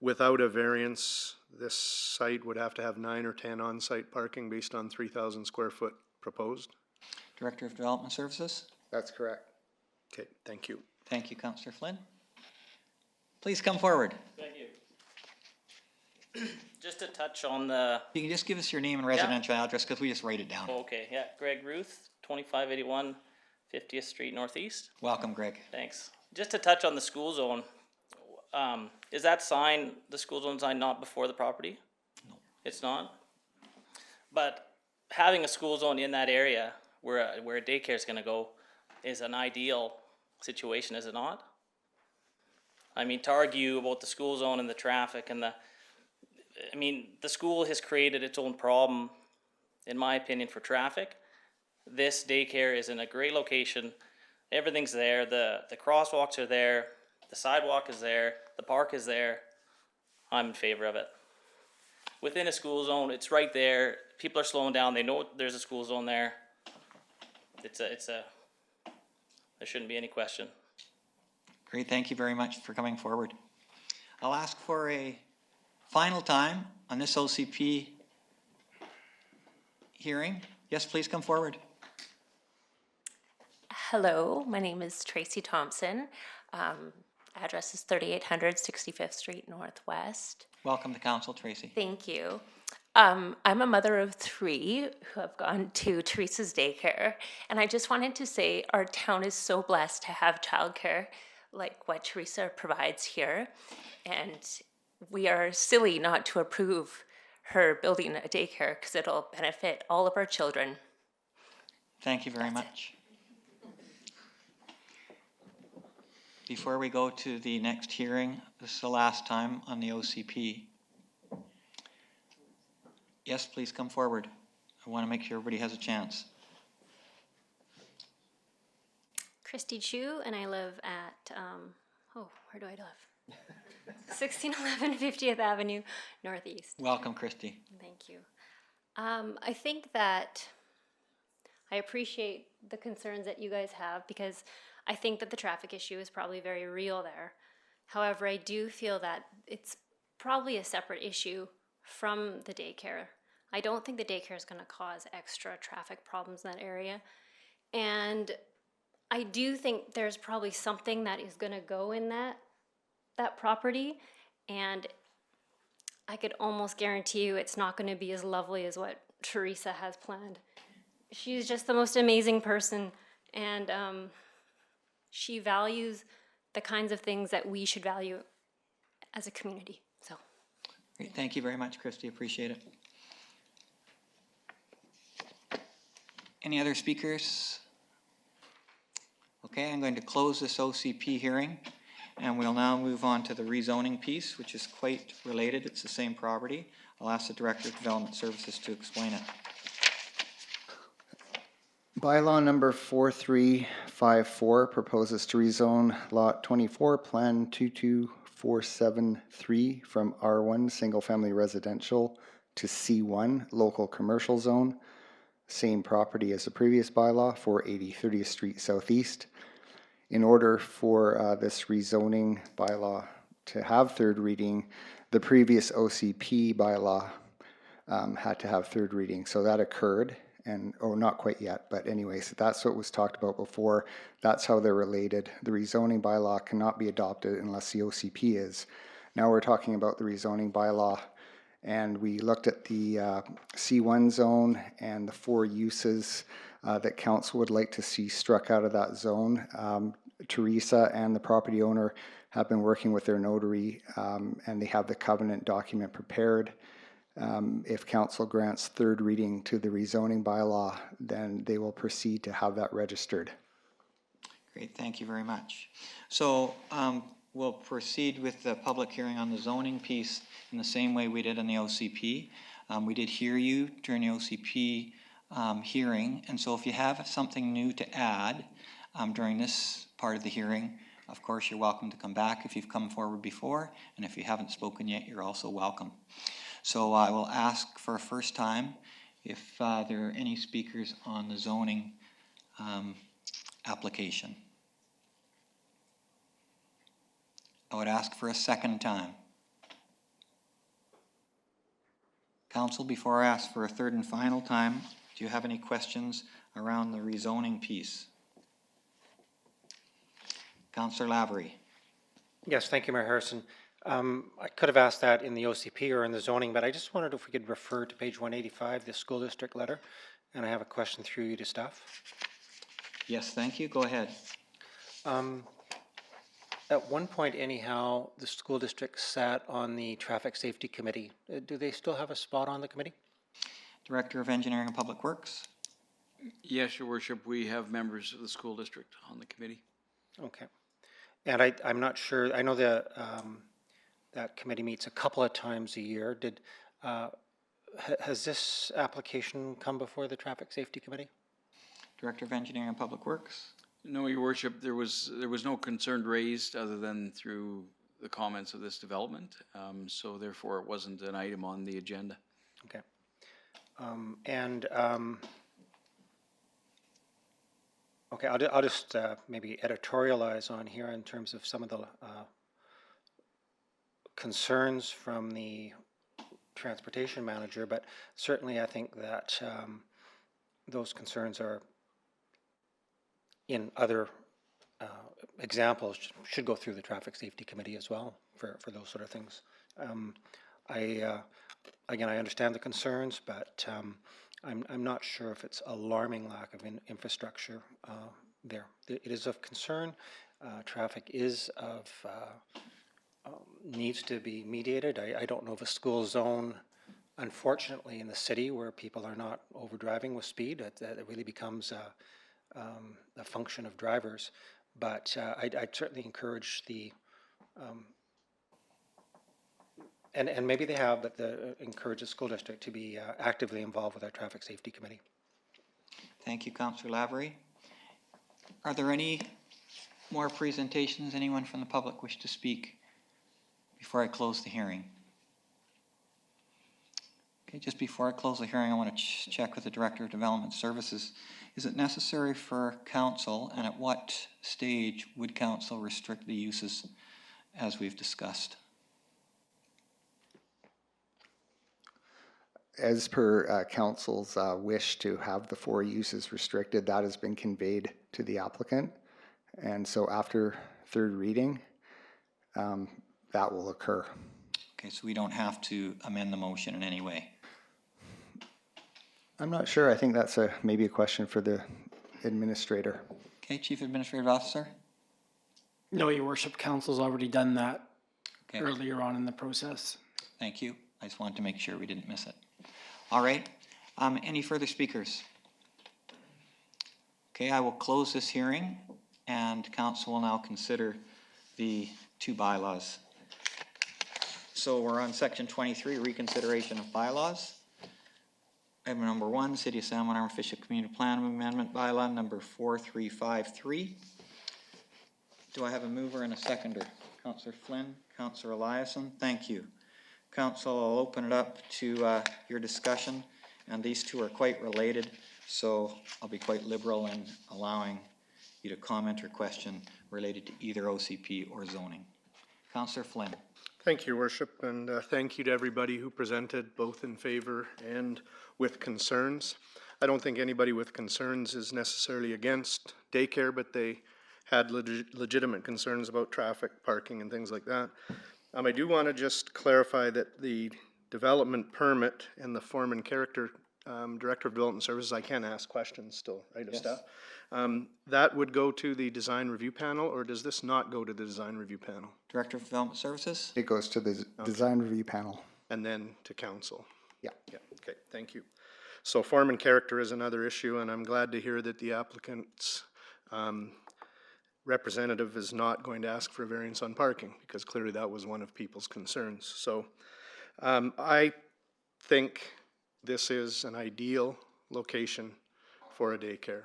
without a variance, this site would have to have 9 or 10 on-site parking based on 3,000 square foot proposed? Director of Development Services. That's correct. Okay, thank you. Thank you, Councillor Flynn. Please come forward. Thank you. Just to touch on the... You can just give us your name and residential address, because we just write it down. Okay, yeah, Greg Ruth, 2581 50th Street Northeast. Welcome, Greg. Thanks. Just to touch on the school zone, is that sign, the school zone sign, not before the property? No. It's not? But having a school zone in that area where a daycare is going to go is an ideal situation, is it not? I mean, to argue about the school zone and the traffic and the school has created its own problem in my opinion, for traffic. This daycare is in a great location. Everything's there. The crosswalks are there. The sidewalk is there. The park is there. I'm in favor of it. Within a school zone, it's right there. People are slowing down. They know there's a school zone there. There shouldn't be any question. Great, thank you very much for coming forward. I'll ask for a final time on this OCP hearing. Yes, please come forward. Hello, my name is Tracy Thompson. Address is 3800 65th Street Northwest. Welcome to council, Tracy. Thank you. I'm a mother of 3 who have gone to Teresa's daycare, and I just wanted to say our town is so blessed to have childcare like what Teresa provides here, and we are silly not to approve her building a daycare because it'll benefit all of our children. Thank you very much. Before we go to the next hearing, this is the last time on the OCP. Yes, please come forward. I want to make sure everybody has a chance. Christy Chu, and I live at, where do I live? 1611 50th Avenue Northeast. Welcome, Christy. Thank you. I think that I appreciate the concerns that you guys have because I think that the traffic issue is probably very real there. However, I do feel that it's probably a separate issue from the daycare. I don't think the daycare is going to cause extra traffic problems in that area. And I do think there's probably something that is going to go in that property. And I could almost guarantee you it's not going to be as lovely as what Teresa has planned. She's just the most amazing person. And she values the kinds of things that we should value as a community. So, great. Thank you very much, Christy. Appreciate it. Any other speakers? Okay, I'm going to close this OCP hearing, and we'll now move on to the rezoning piece, which is quite related. It's the same property. I'll ask the Director of Development Services to explain it. Bylaw number 4354 proposes to rezone lot 24, plan 22473 from R1 single family residential to C1 local commercial zone. Same property as the previous bylaw, 480 30th Street Southeast. In order for this rezoning bylaw to have third reading, the previous OCP bylaw had to have third reading, so that occurred. And, not quite yet, but anyways, that's what was talked about before. That's how they're related. The rezoning bylaw cannot be adopted unless the OCP is. Now we're talking about the rezoning bylaw, and we looked at the C1 zone and the 4 uses that council would like to see struck out of that zone. Teresa and the property owner have been working with their notary, and they have the covenant document prepared. If council grants third reading to the rezoning bylaw, then they will proceed to have that registered. Great, thank you very much. So we'll proceed with the public hearing on the zoning piece in the same way we did on the OCP. We did hear you during the OCP hearing, and so if you have something new to add during this part of the hearing, of course you're welcome to come back if you've come forward before, and if you haven't spoken yet, you're also welcome. So I will ask for a first time if there are any speakers on the zoning application. I would ask for a second time. Council, before I ask for a third and final time, do you have any questions around the rezoning piece? Councillor Lavery. Yes, thank you, Mayor Harrison. I could have asked that in the OCP or in the zoning, but I just wondered if we could refer to page 185, the school district letter, and I have a question through you to staff. Yes, thank you. Go ahead. At one point, anyhow, the school district sat on the traffic safety committee. Do they still have a spot on the committee? Director of Engineering and Public Works. Yes, Your Worship, we have members of the school district on the committee. Okay. And I'm not sure, I know that committee meets a couple of times a year. has this application come before the Traffic Safety Committee? Director of Engineering and Public Works. No, Your Worship, there was no concern raised other than through the comments of this development, so therefore it wasn't an item on the agenda. Okay. Okay, I'll just maybe editorialize on here in terms of some of the concerns from the transportation manager, but certainly I think that those concerns are in other examples should go through the Traffic Safety Committee as well for those sort of things. Again, I understand the concerns, but I'm not sure if it's alarming lack of infrastructure there. It is of concern. Traffic is of needs to be mediated. I don't know of a school zone, unfortunately, in the city where people are not overdriving with speed. It really becomes a function of drivers. But I'd certainly encourage the and maybe they have, but encourage the school district to be actively involved with our Traffic Safety Committee. Thank you, Councillor Lavery. Are there any more presentations? Anyone from the public wish to speak before I close the hearing? Okay, just before I close the hearing, I want to check with the Director of Development Services. Is it necessary for council, and at what stage would council restrict the uses as we've discussed? As per council's wish to have the 4 uses restricted, that has been conveyed to the applicant. And so after third reading, that will occur. Okay, so we don't have to amend the motion in any way? I'm not sure. I think that's maybe a question for the administrator. Okay, Chief Administrative Officer? No, Your Worship, council's already done that Okay. earlier on in the process. Thank you. I just wanted to make sure we didn't miss it. All right. Any further speakers? Okay, I will close this hearing, and council will now consider the 2 bylaws. So we're on section 23, reconsideration of bylaws. Item number 1, City of Salmon Arm Official Community Plan Amendment Bylaw number 4353. Do I have a mover and a seconder? Councillor Flynn, Councillor Eliason, thank you. Council, I'll open it up to your discussion, and these 2 are quite related, so I'll be quite liberal in allowing you to comment or question related to either OCP or zoning. Councillor Flynn. Thank you, Your Worship, and thank you to everybody who presented, both in favor and with concerns. I don't think anybody with concerns is necessarily against daycare, but they had legitimate concerns about traffic, parking, and things like that. I do want to just clarify that the development permit and the form and character Director of Development Services, I can ask questions still, right, of Yes. staff. That would go to the design review panel, or does this not go to the design review panel? Director of Development Services? It goes to the design review panel. And then to council? Yeah. Yeah, okay, thank you. So form and character is another issue, and I'm glad to hear that the applicant's representative is not going to ask for a variance on parking, because clearly that was one of people's concerns. So I think this is an ideal location for a daycare.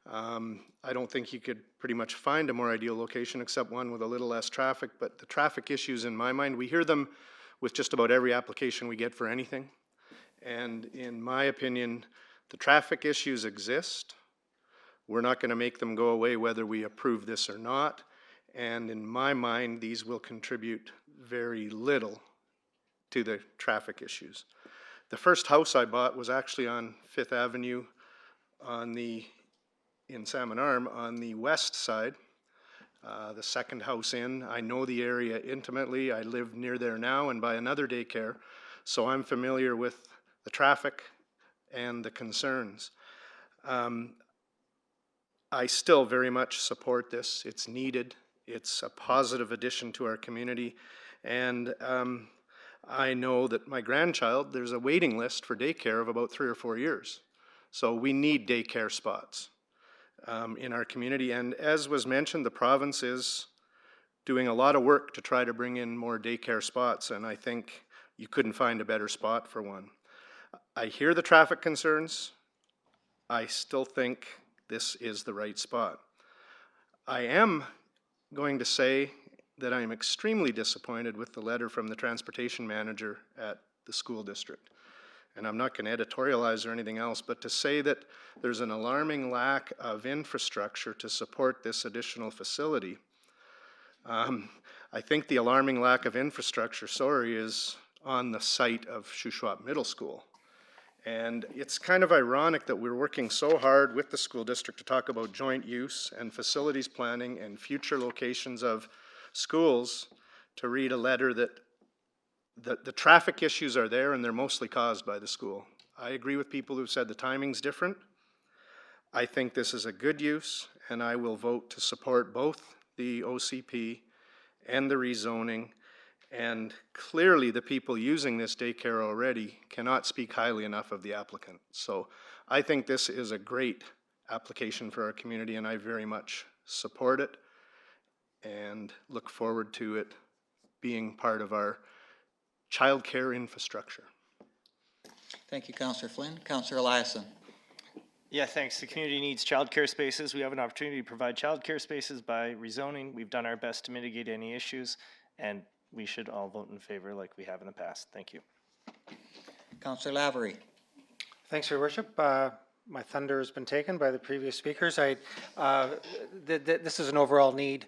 I don't think you could pretty much find a more ideal location except one with a little less traffic, but the traffic issues in my mind, we hear them with just about every application we get for anything. And in my opinion, the traffic issues exist. We're not going to make them go away whether we approve this or not. And in my mind, these will contribute very little to the traffic issues. The first house I bought was actually on 5th Avenue in Salmon Arm on the west side. The second house in, I know the area intimately. I live near there now and by another daycare, so I'm familiar with the traffic and the concerns. I still very much support this. It's needed. It's a positive addition to our community. And I know that my grandchild, there's a waiting list for daycare of about 3 or 4 years. So we need daycare spots in our community. And as was mentioned, the province is doing a lot of work to try to bring in more daycare spots. And I think you couldn't find a better spot for one. I hear the traffic concerns. I still think this is the right spot. I am going to say that I am extremely disappointed with the letter from the transportation manager at the school district. And I'm not going to editorialize or anything else, but to say that there's an alarming lack of infrastructure to support this additional facility, I think the alarming lack of infrastructure, is on the site of Shuswap Middle School. And it's kind of ironic that we're working so hard with the school district to talk about joint use and facilities planning and future locations of schools, to read a letter that the traffic issues are there and they're mostly caused by the school. I agree with people who've said the timing's different. I think this is a good use, and I will vote to support both the OCP and the rezoning. And clearly the people using this daycare already cannot speak highly enough of the applicant. So I think this is a great application for our community, and I very much support it and look forward to it being part of our childcare infrastructure. Thank you, Councillor Flynn. Councillor Eliason. Yeah, thanks. The community needs childcare spaces. We have an opportunity to provide childcare spaces by rezoning. We've done our best to mitigate any issues, and we should all vote in favor like we have in the past. Thank you. Councillor Lavery. Thanks, Your Worship. My thunder has been taken by the previous speakers. This is an overall need.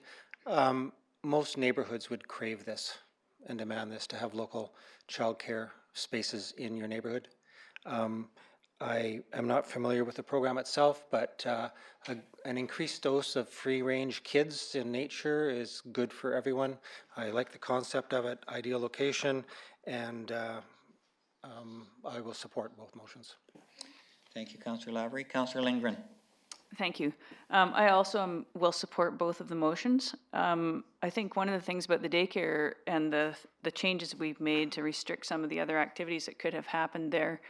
Most neighborhoods would crave this and demand this, to have local childcare spaces in your neighborhood. I am not familiar with the program itself, but an increased dose of free-range kids in nature is good for everyone. I like the concept of it, ideal location, and I will support both motions. Thank you, Councillor Lavery. Councillor Lindgren. Thank you. I also will support both of the motions. I think one of the things about the daycare and the changes we've made to restrict some of the other activities that could have happened there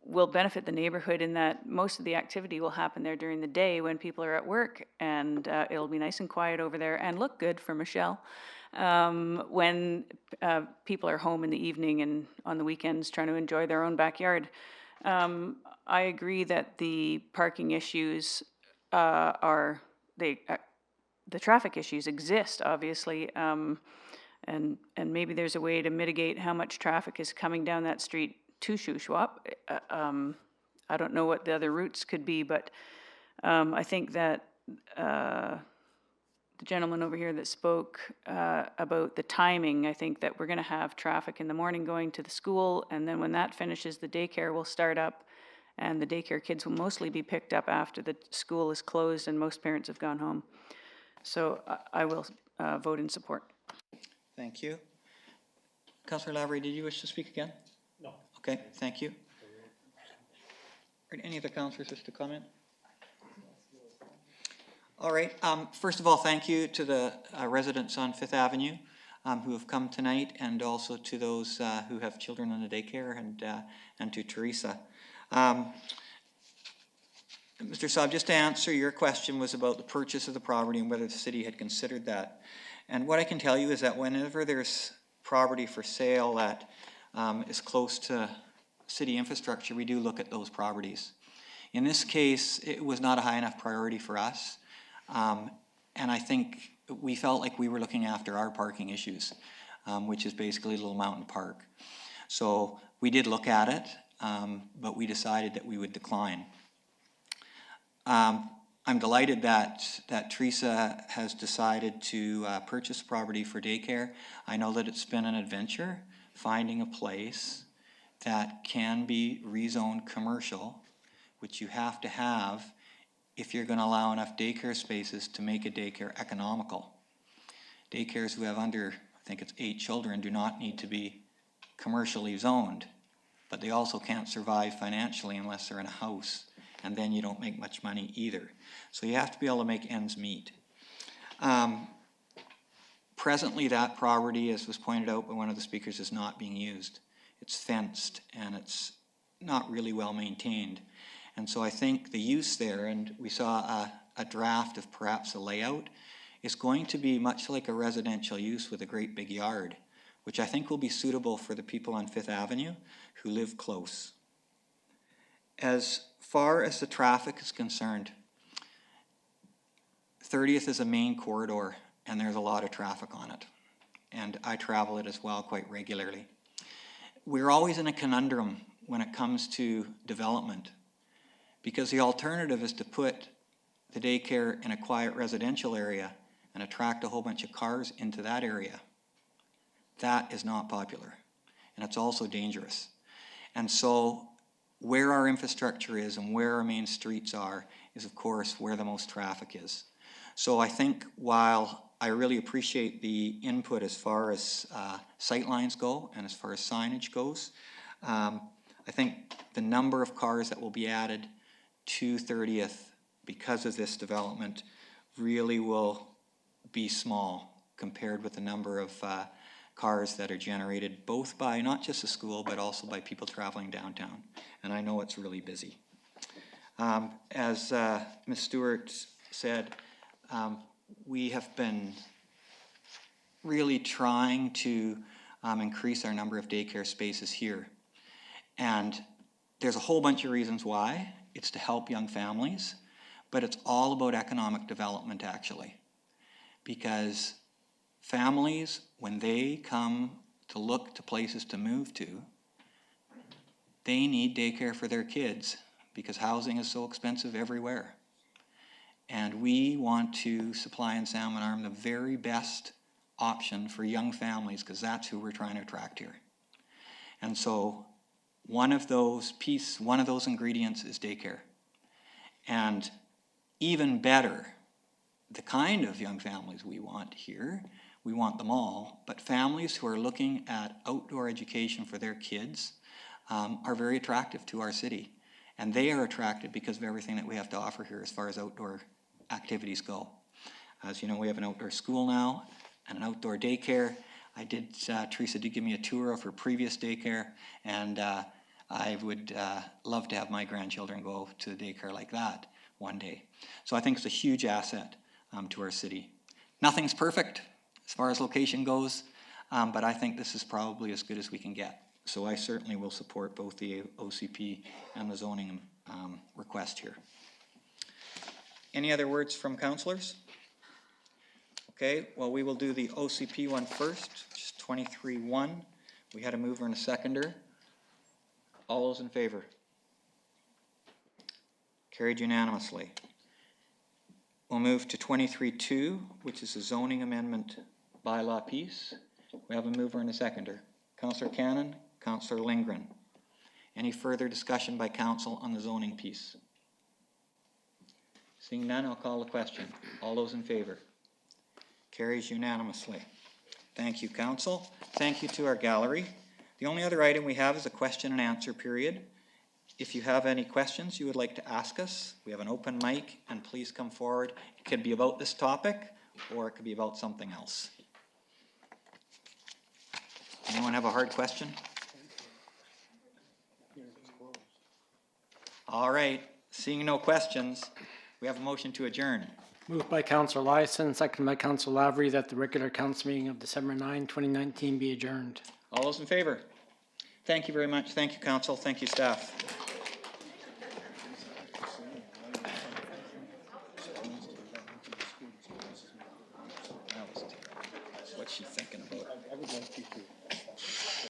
will benefit the neighborhood, in that most of the activity will happen there during the day when people are at work, and it'll be nice and quiet over there and look good for Michelle when people are home in the evening and on the weekends trying to enjoy their own backyard. I agree that the parking issues the traffic issues exist, obviously, and maybe there's a way to mitigate how much traffic is coming down that street to Shuswap. I don't know what the other routes could be, but I think that the gentleman over here that spoke about the timing, I think that we're going to have traffic in the morning going to the school, and then when that finishes, the daycare will start up, and the daycare kids will mostly be picked up after the school is closed and most parents have gone home. So I will vote in support. Thank you. Councillor Lavery, did you wish to speak again? No. Okay, thank you. Are any of the councillors wish to comment? All right. First of all, thank you to the residents on Fifth Avenue who have come tonight, and also to those who have children in the daycare, and to Teresa. Mr. Saab, just to answer your question was about the purchase of the property and whether the city had considered that. And what I can tell you is that whenever there's property for sale that is close to city infrastructure, we do look at those properties. In this case, it was not a high enough priority for us. And I think we felt like we were looking after our parking issues, which is basically Little Mountain Park. So we did look at it, but we decided that we would decline. I'm delighted that Teresa has decided to purchase property for daycare. I know that it's been an adventure finding a place that can be rezoned commercial, which you have to have if you're going to allow enough daycare spaces to make a daycare economical. Daycares who have under, I think it's 8 children, do not need to be commercially zoned, but they also can't survive financially unless they're in a house, and then you don't make much money either. So you have to be able to make ends meet. Presently, that property, as was pointed out by one of the speakers, is not being used. It's fenced, and it's not really well maintained. And so I think the use there, and we saw a draft of perhaps a layout, is going to be much like a residential use with a great big yard, which I think will be suitable for the people on Fifth Avenue who live close. As far as the traffic is concerned, 30th is a main corridor and there's a lot of traffic on it. And I travel it as well quite regularly. We're always in a conundrum when it comes to development, because the alternative is to put the daycare in a quiet residential area and attract a whole bunch of cars into that area. That is not popular, and it's also dangerous. And so where our infrastructure is and where our main streets are is, of course, where the most traffic is. So I think while I really appreciate the input as far as sightlines go and as far as signage goes, I think the number of cars that will be added to 30th because of this development really will be small compared with the number of cars that are generated both by not just the school but also by people traveling downtown. And I know it's really busy. As Ms. Stewart said, we have been really trying to increase our number of daycare spaces here. And there's a whole bunch of reasons why. It's to help young families, but it's all about economic development actually. Because families, when they come to look to places to move to, they need daycare for their kids because housing is so expensive everywhere. And we want to supply in Salmon Arm the very best option for young families because that's who we're trying to attract here. And so one of those ingredients is daycare. And even better, the kind of young families we want here, we want them all, but families who are looking at outdoor education for their kids are very attractive to our city. And they are attracted because of everything that we have to offer here as far as outdoor activities go. As you know, we have an outdoor school now and an outdoor daycare. Teresa did give me a tour of her previous daycare, and I would love to have my grandchildren go to the daycare like that one day. So I think it's a huge asset to our city. Nothing's perfect as far as location goes, but I think this is probably as good as we can get. So I certainly will support both the OCP and the zoning request here. Any other words from councillors? Okay, well, we will do the OCP one first, which is 23-1. We had a mover and a seconder. All those in favor? Carried unanimously. We'll move to 23-2, which is the zoning amendment bylaw piece. We have a mover and a seconder. Councillor Cannon, Councillor Lindgren. Any further discussion by council on the zoning piece? Seeing none, I'll call the question. All those in favor? Carries unanimously. Thank you, council. Thank you to our gallery. The only other item we have is a question and answer period. If you have any questions you would like to ask us, we have an open mic, and please come forward. It could be about this topic, or it could be about something else. Anyone have a hard question? All right, seeing no questions, we have a motion to adjourn. Moved by Councillor Lyson, second by Councillor Lavery, that the regular council meeting of December 9, 2019 be adjourned. All those in favor? Thank you very much. Thank you, council. Thank you, staff. What's she thinking about? I would like you to.